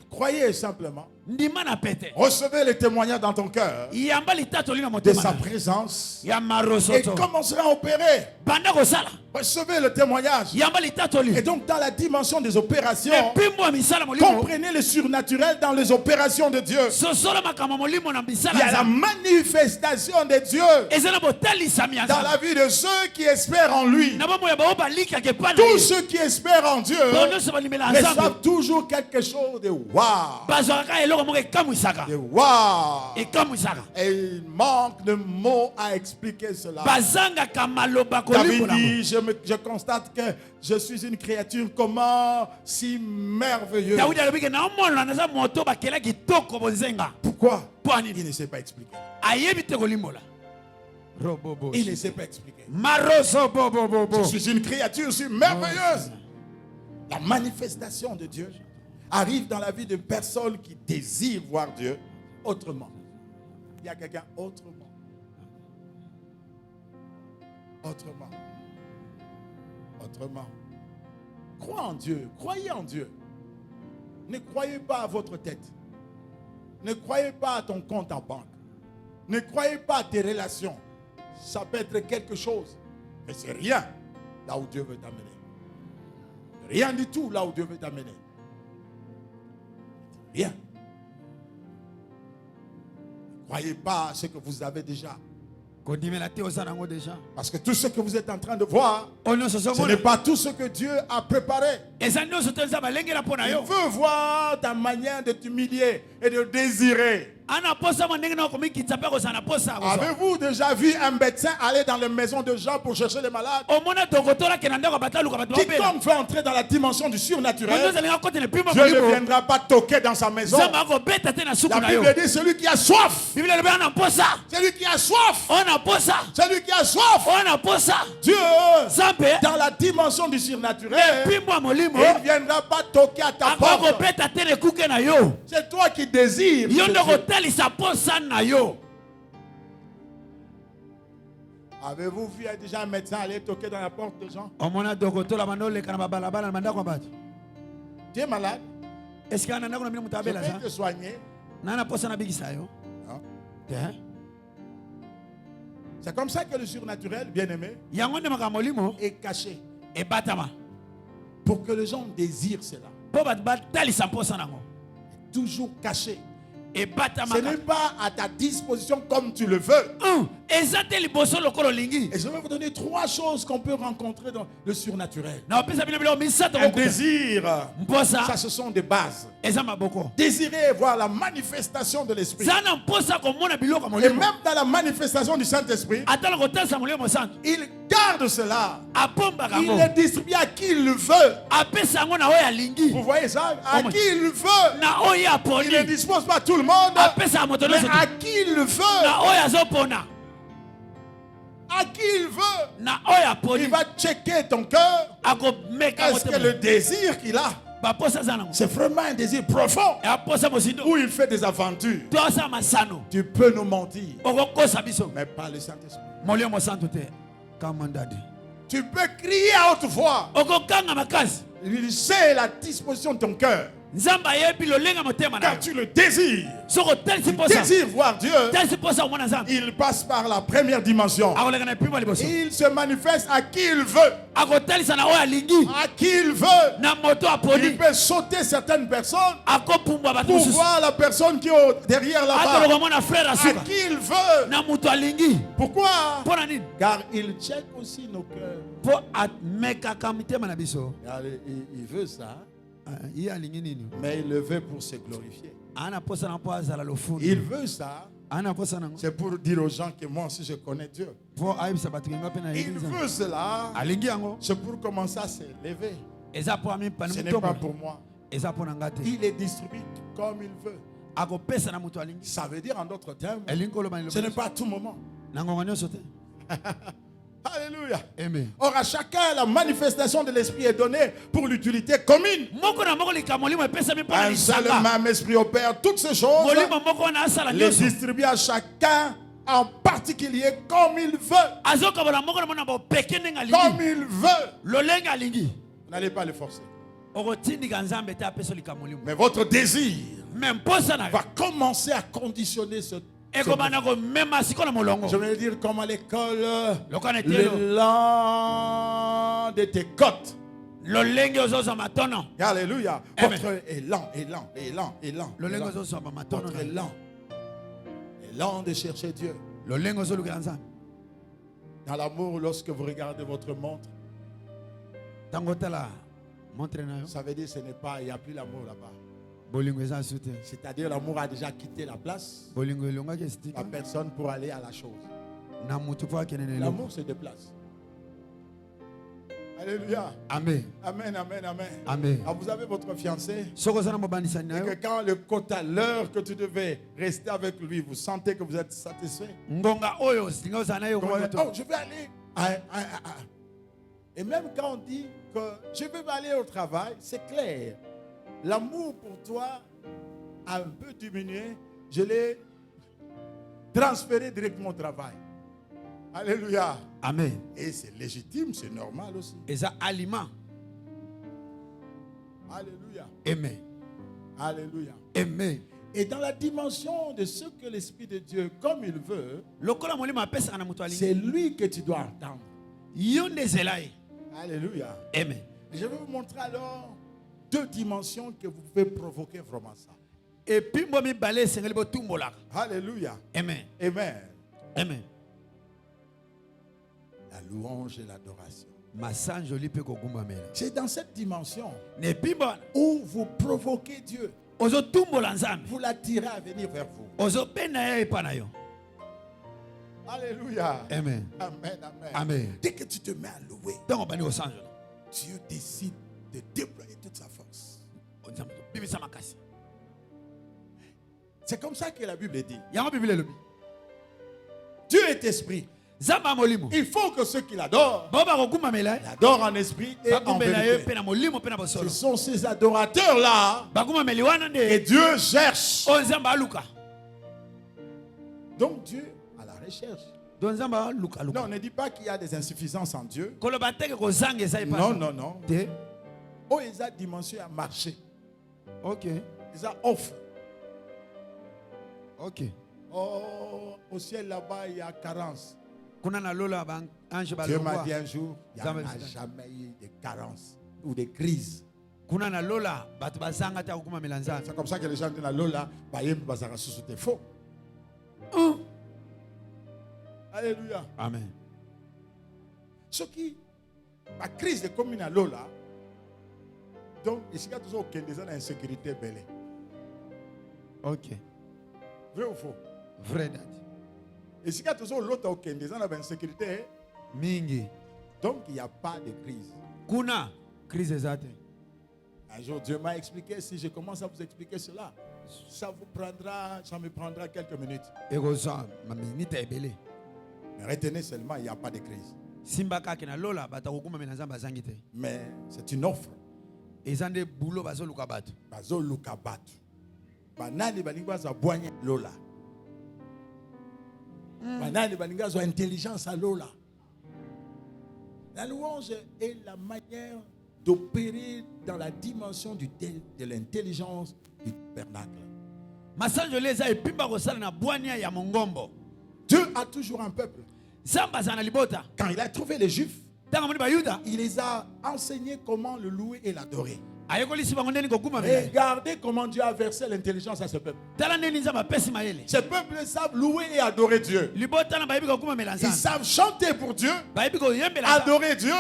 Croyez simplement. Recevez le témoignage dans ton cœur de sa présence et commencera à opérer. Recevez le témoignage. Et donc dans la dimension des opérations, comprenez le surnaturel dans les opérations de Dieu. Il y a la manifestation de Dieu dans la vie de ceux qui espèrent en lui. Tous ceux qui espèrent en Dieu reçoivent toujours quelque chose de waouh. De waouh. Et il manque de mots à expliquer cela. David dit, je constate que je suis une créature comment si merveilleuse. Pourquoi? Il ne sait pas expliquer. Il ne sait pas expliquer. Je suis une créature si merveilleuse. La manifestation de Dieu arrive dans la vie de personnes qui désirent voir Dieu autrement. Il y a quelqu'un autrement. Autrement. Autrement. Crois en Dieu. Croyez en Dieu. Ne croyez pas à votre tête. Ne croyez pas à ton compte en banque. Ne croyez pas à tes relations. Ça peut être quelque chose, mais c'est rien là où Dieu veut t'amener. Rien du tout là où Dieu veut t'amener. Rien. Ne croyez pas à ce que vous avez déjà. Parce que tout ce que vous êtes en train de voir, ce n'est pas tout ce que Dieu a préparé. Il veut voir ta manière de t'humilier et de désirer. Avez-vous déjà vu un médecin aller dans les maisons de gens pour chercher les malades? Quiconque veut entrer dans la dimension du surnaturel, Dieu ne viendra pas toquer dans sa maison. La Bible dit celui qui a soif. Celui qui a soif. Celui qui a soif. Dieu, dans la dimension du surnaturel, il ne viendra pas toquer à ta porte. C'est toi qui désires. Avez-vous vu déjà un médecin aller toquer dans la porte de gens? Tu es malade? Je vais te soigner. C'est comme ça que le surnaturel, bien aimé, est caché. Pour que les gens désirent cela. Toujours caché. Ce n'est pas à ta disposition comme tu le veux. Et je vais vous donner 3 choses qu'on peut rencontrer dans le surnaturel. Un désir, ça ce sont des bases. Désirer voir la manifestation de l'esprit. Et même dans la manifestation du Saint-Esprit, il garde cela. Il le distribue à qui il le veut. Vous voyez ça? À qui il le veut. Il ne dispose pas à tout le monde, mais à qui il le veut. À qui il veut. Il va checker ton cœur. Est-ce que le désir qu'il a, c'est vraiment un désir profond où il fait des aventures? Tu peux nous mentir, mais pas le Saint-Esprit. Tu peux crier à haute voix. Il sait la disposition de ton cœur. Quand tu le désires, tu désires voir Dieu, il passe par la première dimension. Il se manifeste à qui il veut. À qui il veut. Il peut sauter certaines personnes pour voir la personne qui est derrière là-bas. À qui il veut. Pourquoi? Car il check aussi nos cœurs. Il veut ça. Mais il le veut pour se glorifier. Il veut ça. C'est pour dire aux gens que moi aussi je connais Dieu. Il veut cela. C'est pour commencer à s'élever. Ce n'est pas pour moi. Il est distribué comme il veut. Ça veut dire en d'autres termes, ce n'est pas à tout moment. Alléluia. Amen. Or à chacun la manifestation de l'esprit est donnée pour l'utilité commune. Un seul même esprit opère toutes ces choses, les distribue à chacun en particulier comme il veut. Comme il veut. Vous n'allez pas le forcer. Mais votre désir va commencer à conditionner ce. Je veux dire comme à l'école, l'élan de tes côtes. Alléluia. Votre élan. Votre élan de chercher Dieu. Dans l'amour, lorsque vous regardez votre montre, ça veut dire que ce n'est pas, il n'y a plus l'amour là-bas. C'est-à-dire l'amour a déjà quitté la place. La personne pour aller à la chose. L'amour se déplace. Alléluia. Amen. Amen, amen, amen. Amen. Alors vous avez votre fiancé. Et que quand le quota, l'heure que tu devais rester avec lui, vous sentez que vous êtes satisfait. Oh, je vais aller. Et même quand on dit que je vais aller au travail, c'est clair. L'amour pour toi a un peu diminué. Je l'ai transféré directement au travail. Alléluia. Amen. Et c'est légitime, c'est normal aussi. Et ça aliment. Alléluia. Amen. Alléluia. Amen. Et dans la dimension de ce que l'Esprit de Dieu, comme il veut, c'est lui que tu dois entendre. Alléluia. Amen. Je vais vous montrer alors 2 dimensions que vous pouvez provoquer vraiment ça. Et puis moi mi balé sengeli bo tumbola. Alléluia. Amen. Amen. Amen. La louange et l'adoration. C'est dans cette dimension ne pimba où vous provoquez Dieu. ozo tumbola nzambe. Vous l'attirez à venir vers vous. Ozo pena ya pana yo. Alléluia. Amen. Amen. Amen. Amen. Dès que tu te mets à louer, Donc on va au sang. Dieu décide de déployer toute sa force. C'est comme ça que la Bible dit. Dieu est esprit. Il faut que ceux qui l'adorent l'adorent en esprit et en vérité. Ce sont ces adorateurs-là que Dieu cherche. Donc Dieu à la recherche. Non, on ne dit pas qu'il y a des insuffisances en Dieu. Non, non, non. Oh, ils ont dimension à marcher. Ok. Ils ont offre. Ok. Oh, au ciel là-bas, il y a carence. Dieu m'a dit un jour, il n'y a jamais eu de carence ou de crise. C'est comme ça que les gens disent Lola, c'est faux. Alléluia. Amen. Ce qui, la crise de commune à Lola, donc, il y a toujours aucune insécurité belle. Ok. Vrai ou faux? Vrai, Dad. Et s'il y a toujours l'autre aucune insécurité, mingi. Donc, il n'y a pas de crise. Kuna, crise exacte. Un jour, Dieu m'a expliqué, si je commence à vous expliquer cela, ça me prendra quelques minutes. Mais retenez seulement, il n'y a pas de crise. Mais c'est une offre. Banani balinga za boigner lola. Banani balinga za intelligence à lola. La louange est la manière d'opérer dans la dimension de l'intelligence du tabernacle. Dieu a toujours un peuple. Quand il a trouvé les Juifs, il les a enseignés comment le louer et l'adorer. Regardez comment Dieu a versé l'intelligence à ce peuple. Ce peuple savent louer et adorer Dieu. Ils savent chanter pour Dieu, adorer Dieu.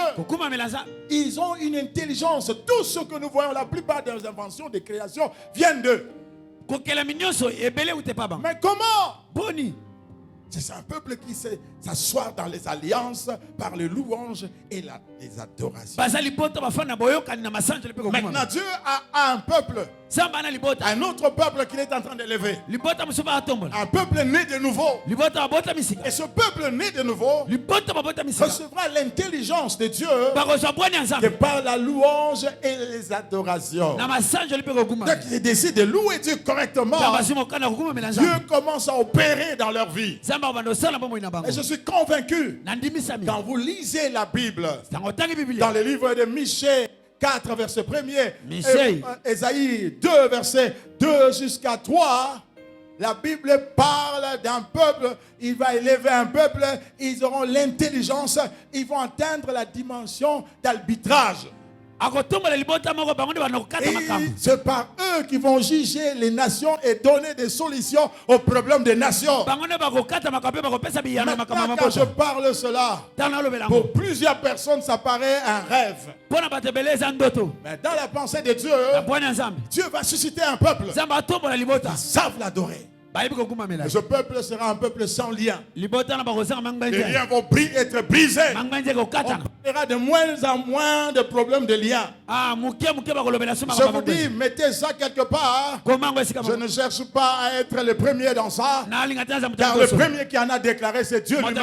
Ils ont une intelligence. Tout ce que nous voyons, la plupart des inventions, des créations viennent d'eux. Mais comment? C'est un peuple qui sait s'asseoir dans les alliances par les louanges et les adorations. Maintenant, Dieu a un peuple, un autre peuple qu'il est en train d'élever. Un peuple né de nouveau. Et ce peuple né de nouveau recevra l'intelligence de Dieu que par la louange et les adorations. Dès qu'ils décident de louer Dieu correctement, Dieu commence à opérer dans leur vie. Et je suis convaincu, quand vous lisez la Bible, dans le livre de Michée 4, verset 1er, Ésaïe 2, verset 2 jusqu'à 3, la Bible parle d'un peuple, il va élever un peuple, ils auront l'intelligence, ils vont atteindre la dimension d'arbitrage. C'est par eux qui vont juger les nations et donner des solutions aux problèmes des nations. Maintenant, quand je parle cela, pour plusieurs personnes, ça paraît un rêve. Mais dans la pensée de Dieu, Dieu va susciter un peuple qui savent l'adorer. Et ce peuple sera un peuple sans lien. Les liens vont être brisés. On parlera de moins en moins de problèmes de liens. Je vous dis, mettez ça quelque part. Je ne cherche pas à être le premier dans ça. Car le premier qui en a déclaré, c'est Dieu lui-même.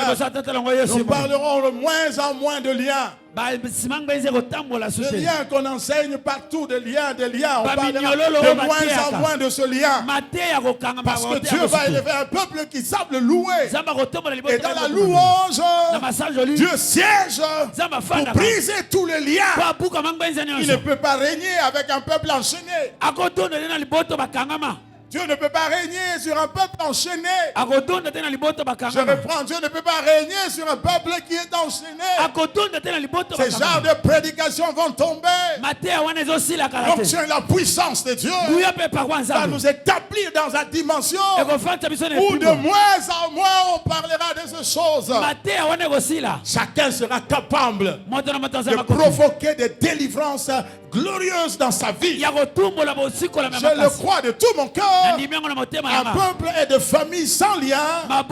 Nous parlerons de moins en moins de liens. Des liens qu'on enseigne partout, des liens. On parlera de moins en moins de ce lien. Parce que Dieu va élever un peuple qui savent le louer. Et dans la louange, Dieu siège pour briser tous les liens. Il ne peut pas régner avec un peuple enchaîné. Dieu ne peut pas régner sur un peuple enchaîné. Je Je reprends, Dieu ne peut pas régner sur un peuple qui est enchaîné. Ces genres de prédications vont tomber. L'onction et la puissance de Dieu va nous établir dans une dimension où de moins en moins on parlera de ces choses. Chacun sera capable de provoquer des délivrances glorieuses dans sa vie. Je le crois de tout mon cœur. Un peuple et de famille sans lien va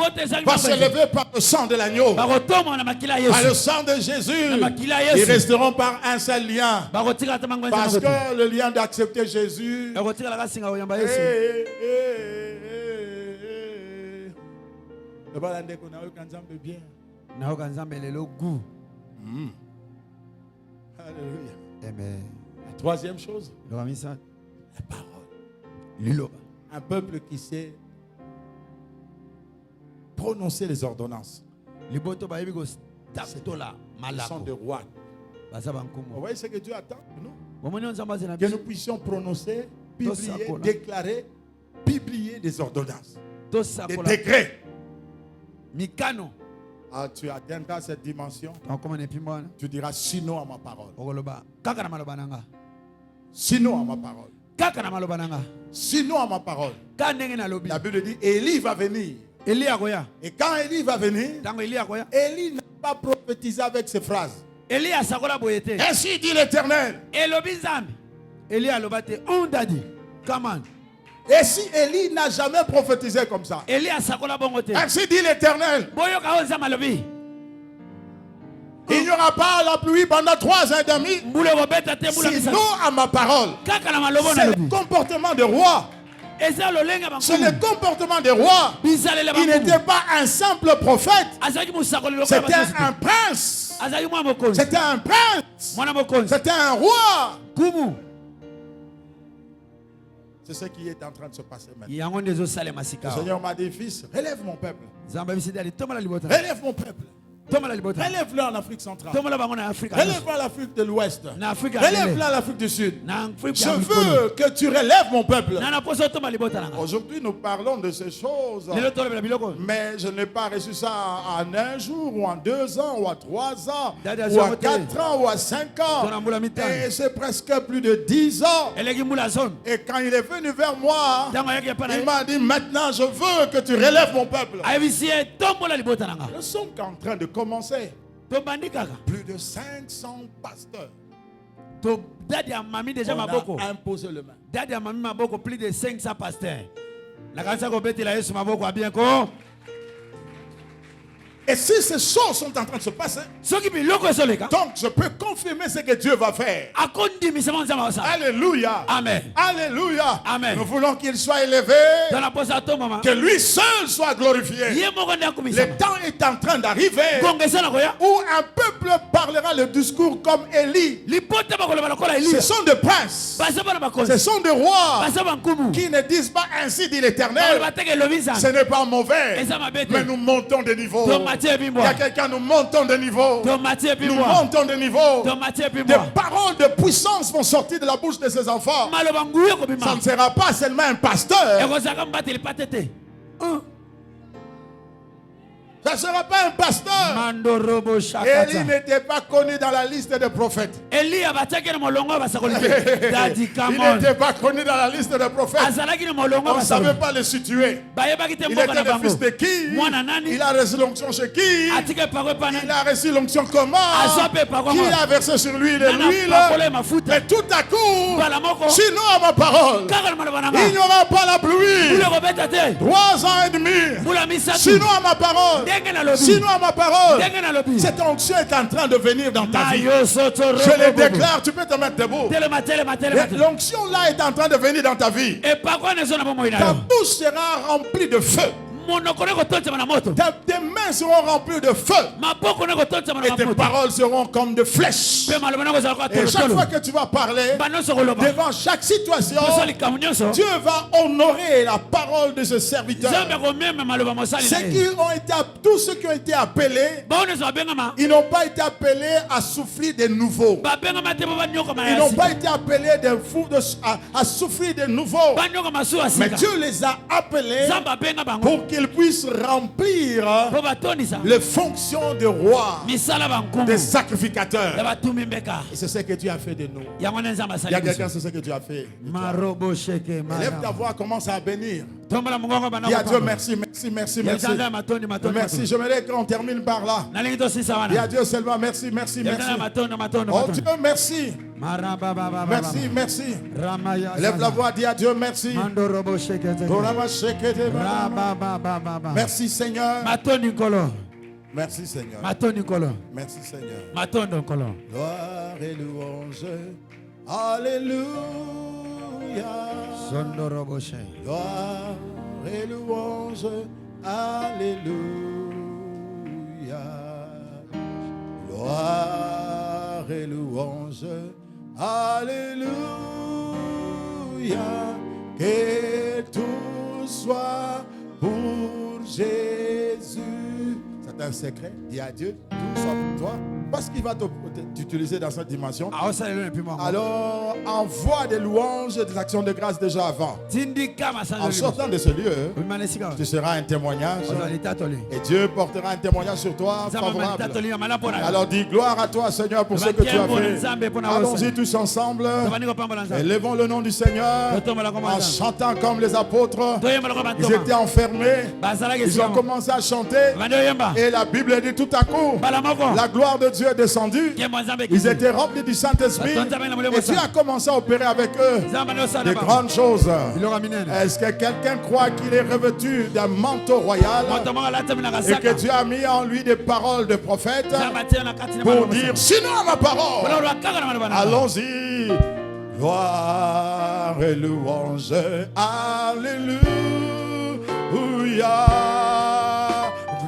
se lever par le sang de l'agneau, par le sang de Jésus. Ils resteront par un seul lien, parce que le lien d'accepter Jésus, Alléluia. Amen. La troisième chose, la parole. Un peuple qui sait prononcer les ordonnances. Ce sont des rois. Vous voyez ce que Dieu attend de nous? Que nous puissions prononcer, publier, déclarer, publier des ordonnances, des décrets. Ah, tu atteindras cette dimension. Tu diras sinon à ma parole. Sinon à ma parole. Sinon à ma parole. La Bible dit Élie va venir. Et quand Élie va venir, Élie n'a pas prophétisé avec ces phrases. Ainsi dit l'Éternel. Et si Élie n'a jamais prophétisé comme ça, ainsi dit l'Éternel, il n'y aura pas la pluie pendant 3 ans et demi. Sinon à ma parole. C'est le comportement de roi. C'est le comportement des rois. Il n'était pas un simple prophète. C'était un prince. C'était un prince. C'était un roi. C'est ce qui est en train de se passer maintenant. Le Seigneur m'a dit, fils, relève mon peuple. Relève mon peuple. Relève-le en Afrique centrale. Relève-le en Afrique de l'Ouest. Relève-le en Afrique du Sud. Je veux que tu relèves mon peuple. Aujourd'hui, nous parlons de ces choses. Mais je n'ai pas reçu ça en un jour, ou en 2 ans, ou en 3 ans, ou en 4 ans, ou en 5 ans. Et c'est presque plus de 10 ans. Et quand il est venu vers moi, il m'a dit, maintenant je veux que tu relèves mon peuple. Nous sommes en train de commencer. Plus de 500 pasteurs. On a imposé le main. Plus de 500 pasteurs. Et si ces choses sont en train de se passer, donc je peux confirmer ce que Dieu va faire. Alléluia. Amen. Alléluia. Amen. Nous voulons qu'il soit élevé, que lui seul soit glorifié. Le temps est en train d'arriver où un peuple parlera le discours comme Élie. Ce sont des princes, ce sont des rois qui ne disent pas ainsi dit l'Éternel. Ce n'est pas mauvais, mais nous montons de niveau. Il y a quelqu'un, nous montons de niveau. Nous montons de niveau. Des paroles de puissance vont sortir de la bouche de ses enfants. Ça ne sera pas seulement un pasteur. Ça ne sera pas un pasteur. Élie n'était pas connu dans la liste des prophètes. Il n'était pas connu dans la liste des prophètes. On ne savait pas le situer. Il était le fils de qui? Il a reçu l'onction chez qui? Il a reçu l'onction comment? Qui a versé sur lui de l'huile? Mais tout à coup, sinon à ma parole, il n'y aura pas la pluie. 3 ans et demi. Sinon à ma parole. Sinon à ma parole, cette onction est en train de venir dans ta vie. Je le déclare, tu peux te mettre debout. L'onction là est en train de venir dans ta vie. Ta bouche sera remplie de feu. Tes mains seront remplies de feu. Et tes paroles seront comme de flèches. Et chaque fois que tu vas parler, devant chaque situation, Dieu va honorer la parole de ce serviteur. Tous ceux qui ont été appelés, ils n'ont pas été appelés à souffrir de nouveau. Ils n'ont pas été appelés à souffrir de nouveau. Mais Dieu les a appelés pour qu'ils puissent remplir les fonctions de roi, des sacrificateurs. Et c'est ce que Dieu a fait de nous. Il y a quelqu'un, c'est ce que Dieu a fait. Lève ta voix, commence à bénir. Dis à Dieu merci, merci, merci, merci. Merci, j'aimerais qu'on termine par là. Dis à Dieu seulement merci, merci, merci. Oh Dieu, merci. Merci, merci. Lève la voix, dis à Dieu merci. Merci Seigneur. Merci Seigneur. Merci Seigneur. Gloire et louange. Alléluia. Gloire et louange. Alléluia. Gloire et louange. Alléluia. Que tout soit pour Jésus. C'est un secret. Dis à Dieu, tout soit pour toi. Parce qu'il va t'utiliser dans cette dimension. Alors, envoie des louanges et des actions de grâce déjà avant. En sortant de ce lieu, tu seras un témoignage. Et Dieu portera un témoignage sur toi favorable. Alors dis gloire à toi Seigneur pour ce que tu as fait. Allons-y tous ensemble. Élevons le nom du Seigneur en chantant comme les apôtres. Ils étaient enfermés. Ils ont commencé à chanter. Et la Bible dit tout à coup, la gloire de Dieu est descendue. Ils étaient remplis du Saint-Esprit. Et Dieu a commencé à opérer avec eux de grandes choses. Est-ce que quelqu'un croit qu'il est revêtu d'un manteau royal et que Dieu a mis en lui des paroles de prophète pour dire sinon à ma parole? Allons-y. Gloire et louange. Alléluia.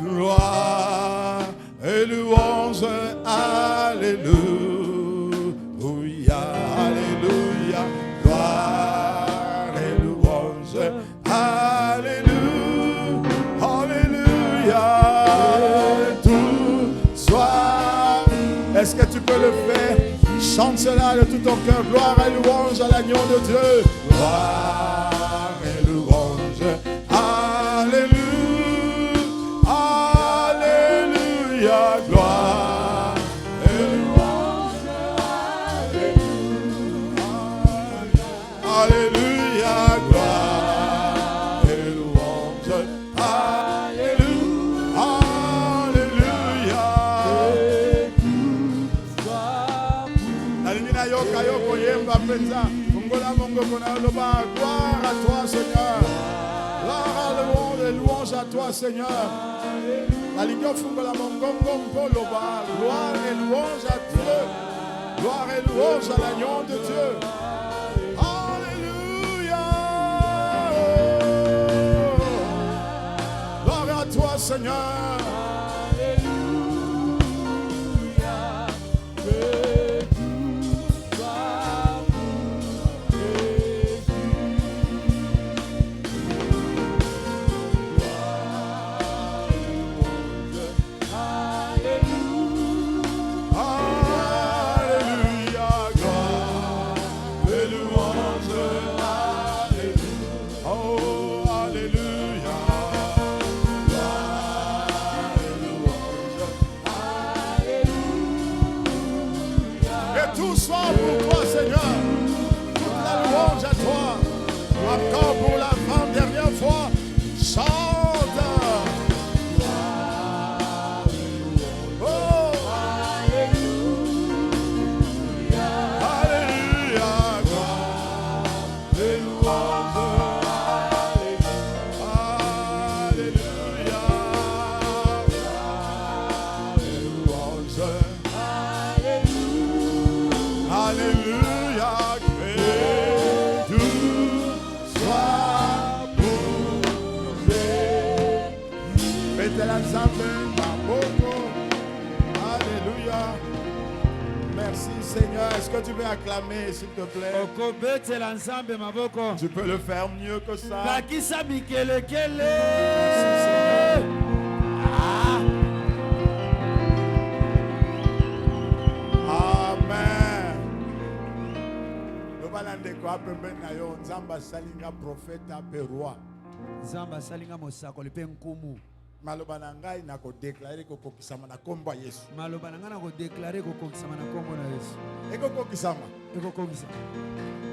Gloire et louange. Alléluia. Alléluia. Gloire et louange. Alléluia. Alléluia. Tout soit. Est-ce que tu peux le faire? Chante cela de tout ton cœur. Gloire et louange à l'agneau de Dieu. Gloire et louange. Alléluia. Alléluia. Gloire et louange. Alléluia. Alléluia. Gloire et louange. Alléluia. Alléluia. Yoko yemba penza. Mungola mongo kona loba. Gloire à toi Seigneur. Gloire et louange à toi Seigneur. Alléluia. Fungola mongo kompo loba. Gloire et louange à Dieu. Gloire et louange à l'agneau de Dieu. Alléluia. Gloire à toi Seigneur. Tout soit pour toi, Seigneur. Toute la louange à toi. Encore pour la dernière fois. Chante. Oh. Alléluia. Alléluia. Les louanges. Alléluia. Les louanges. Alléluia, que tout soit Merci Seigneur. Est-ce que tu peux acclamer s'il te plaît? Tu peux le faire mieux que ça. Merci Seigneur. Amen. Le balande quoi pembe na yo nzamba salinga prophète ape roi. Nzamba salinga mosako lepe nkumu. Maloba na ngai na ko déclarer ko kokisama na kombo ya Yesu. Maloba na ngana ko déclarer ko kokisama na kombo na Yesu. Et ko kokisama. Eko kokisama.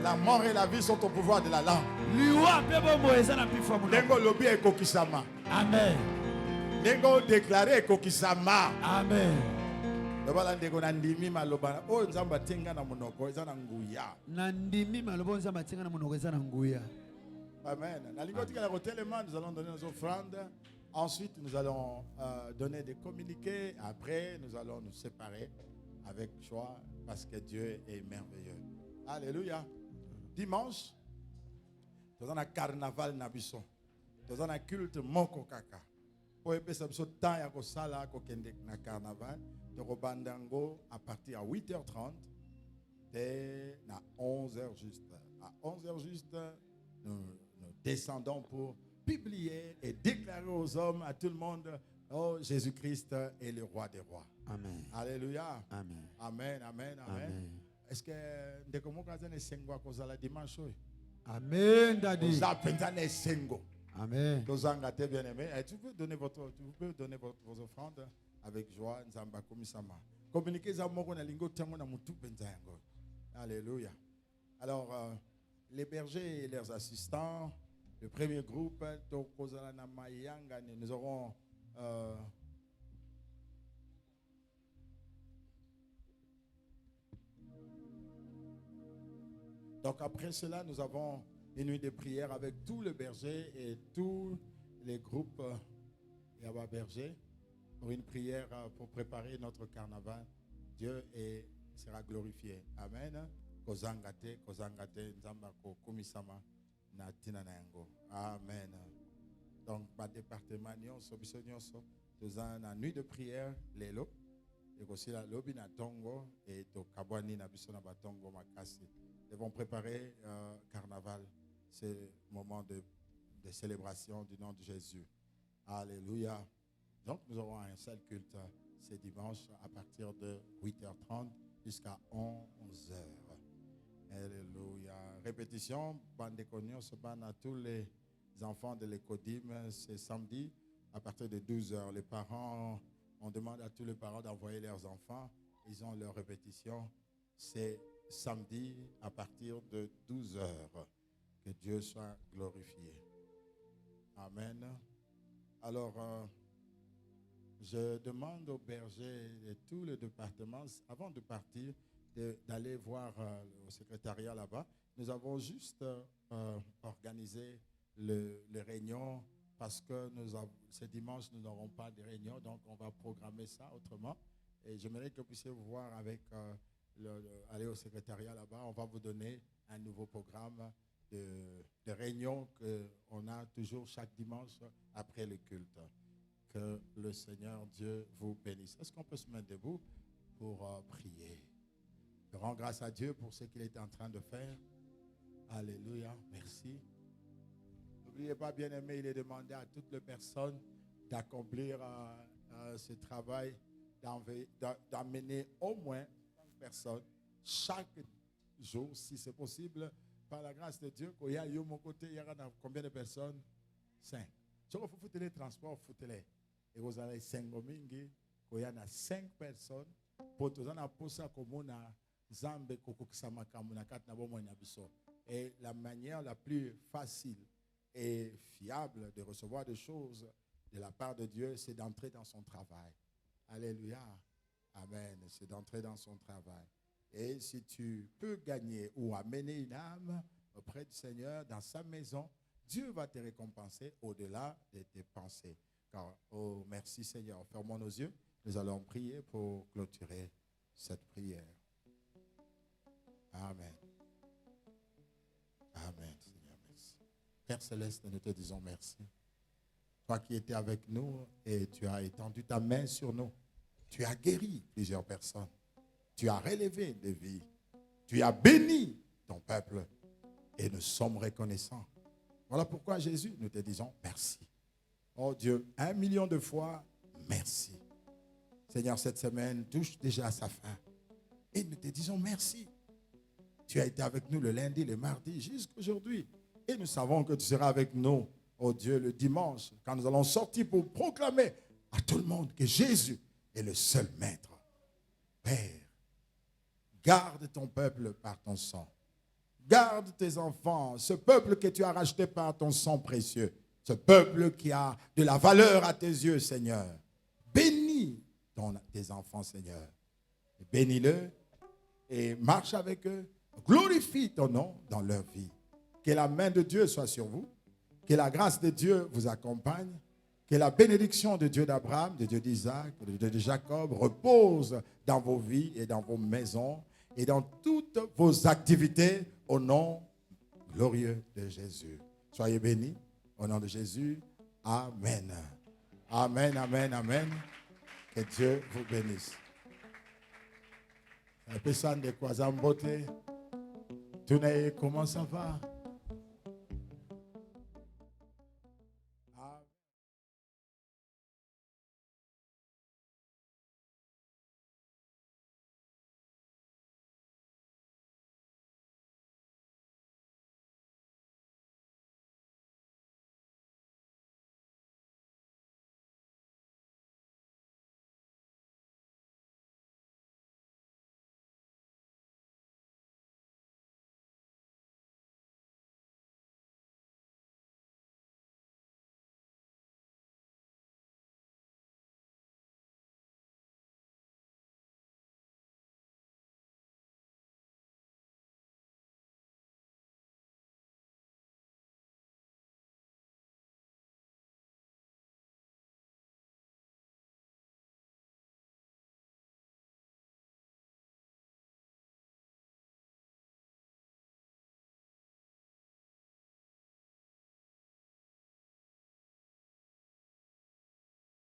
La mort et la vie sont au pouvoir de la langue. Liwa pebo moeza na pifa mu. Nengo lobi e kokisama. Amen. Nengo déclarer e kokisama. Amen. Lobala ndeko na ndimi maloba. O nzamba tenga na monoko eza na nguya. Na ndimi maloba nzamba tenga na monoko eza na nguya. Amen. Na lingoti ka kotelema nous allons donner nos offrandes. Ensuite, nous allons donner des communiqués. Après, nous allons nous séparer avec joie parce que Dieu est merveilleux. Alléluia. Dimanche, nous avons un carnaval nabisson. Nous avons un culte moko kaka. Pour epesa biso temps ya ko sala ko kende na carnaval, de robandango à partir à 8h30 et à 11h juste. À 11h juste, nous descendons pour publier et déclarer aux hommes, à tout le monde, oh, Jésus-Christ est le roi des rois. Amen. Alléluia. Amen. Amen, amen, amen. Est-ce que ndeko kazane sengo akozala dimanche? Amen, daddy. Ozapentane sengo. Amen. Tozangate bien-aimé. Tu peux donner vos offrandes avec joie. Nzamba komisama. Communiquez za moko na lingo tango na mutu penza yango. Alléluia. Alors, les bergers et leurs assistants, le premier groupe, nous aurons donc après cela, nous avons une nuit de prière avec tous les bergers et tous les groupes bergers pour une prière pour préparer notre carnaval. Dieu sera glorifié. Amen. Kozangate, nzamba ko komisama. Amen. Donc, par département, nous avons une nuit de prière, l'élo, et aussi la lobby na tongo et to kabwani na biso na batongo makasi. Ils vont préparer carnaval, ce moment de célébration du nom de Jésus. Alléluia. Donc, nous aurons un seul culte ce dimanche à partir de 8h30 jusqu'à 11h. Alléluia. Répétition, bande de cognos, à tous les enfants de l'écodim, c'est samedi à partir de 12h. Les parents, on demande à tous les parents d'envoyer leurs enfants. Ils ont leur répétition. C'est samedi à partir de 12h. Que Dieu soit glorifié. Amen. Alors, je demande aux bergers de tous les départements, avant de partir, d'aller voir au secrétariat là-bas. Nous avons juste organisé les réunions parce que ce dimanche, nous n'aurons pas de réunion, donc on va programmer ça autrement. Et j'aimerais que vous puissiez voir avec, aller au secrétariat là-bas. On va vous donner un nouveau programme de réunion qu'on a toujours chaque dimanche après le culte. Que le Seigneur Dieu vous bénisse. Est-ce qu'on peut se mettre debout pour prier? Je rends grâce à Dieu pour ce qu'il est en train de faire. Alléluia. Merci. N'oubliez pas, bien-aimé, il est demandé à toutes les personnes d'accomplir ce travail, d'amener au moins 5 personnes chaque jour, si c'est possible, par la grâce de Dieu. Il y a mon côté, il y a combien de personnes? 5. Si vous faites les transports, foutez-les. Et vous avez 5 mingi, il y a 5 personnes. Pour tout ça, pour ça, comme et la manière la plus facile et fiable de recevoir des choses de la part de Dieu, c'est d'entrer dans son travail. Alléluia. Amen. C'est d'entrer dans son travail. Et si tu peux gagner ou amener une âme auprès du Seigneur dans sa maison, Dieu va te récompenser au-delà de tes pensées. Car, oh, merci Seigneur. Fermons nos yeux. Nous allons prier pour clôturer cette prière. Amen. Amen, Seigneur, merci. Père Céleste, nous te disons merci. Toi qui étais avec nous et tu as étendu ta main sur nous. Tu as guéri plusieurs personnes. Tu as relevé des vies. Tu as béni ton peuple. Et nous sommes reconnaissants. Voilà pourquoi, Jésus, nous te disons merci. Oh Dieu, 1 million de fois, merci. Seigneur, cette semaine touche déjà à sa fin. Et nous te disons merci. Tu as été avec nous le lundi, le mardi, jusqu'aujourd'hui. Et nous savons que tu seras avec nous, oh Dieu, le dimanche, quand nous allons sortir pour proclamer à tout le monde que Jésus est le seul maître. Père, garde ton peuple par ton sang. Garde tes enfants, ce peuple que tu as racheté par ton sang précieux. Ce peuple qui a de la valeur à tes yeux, Seigneur. Bénis tes enfants, Seigneur. Bénis-le et marche avec eux. Glorifie ton nom dans leur vie. Que la main de Dieu soit sur vous. Que la grâce de Dieu vous accompagne. Que la bénédiction de Dieu d'Abraham, de Dieu d'Isaac, de Dieu de Jacob repose dans vos vies et dans vos maisons et dans toutes vos activités au nom glorieux de Jésus. Soyez bénis au nom de Jésus. Amen. Amen, amen, amen. Que Dieu vous bénisse. Un peu ça de quoi ça beauté. Comment ça va?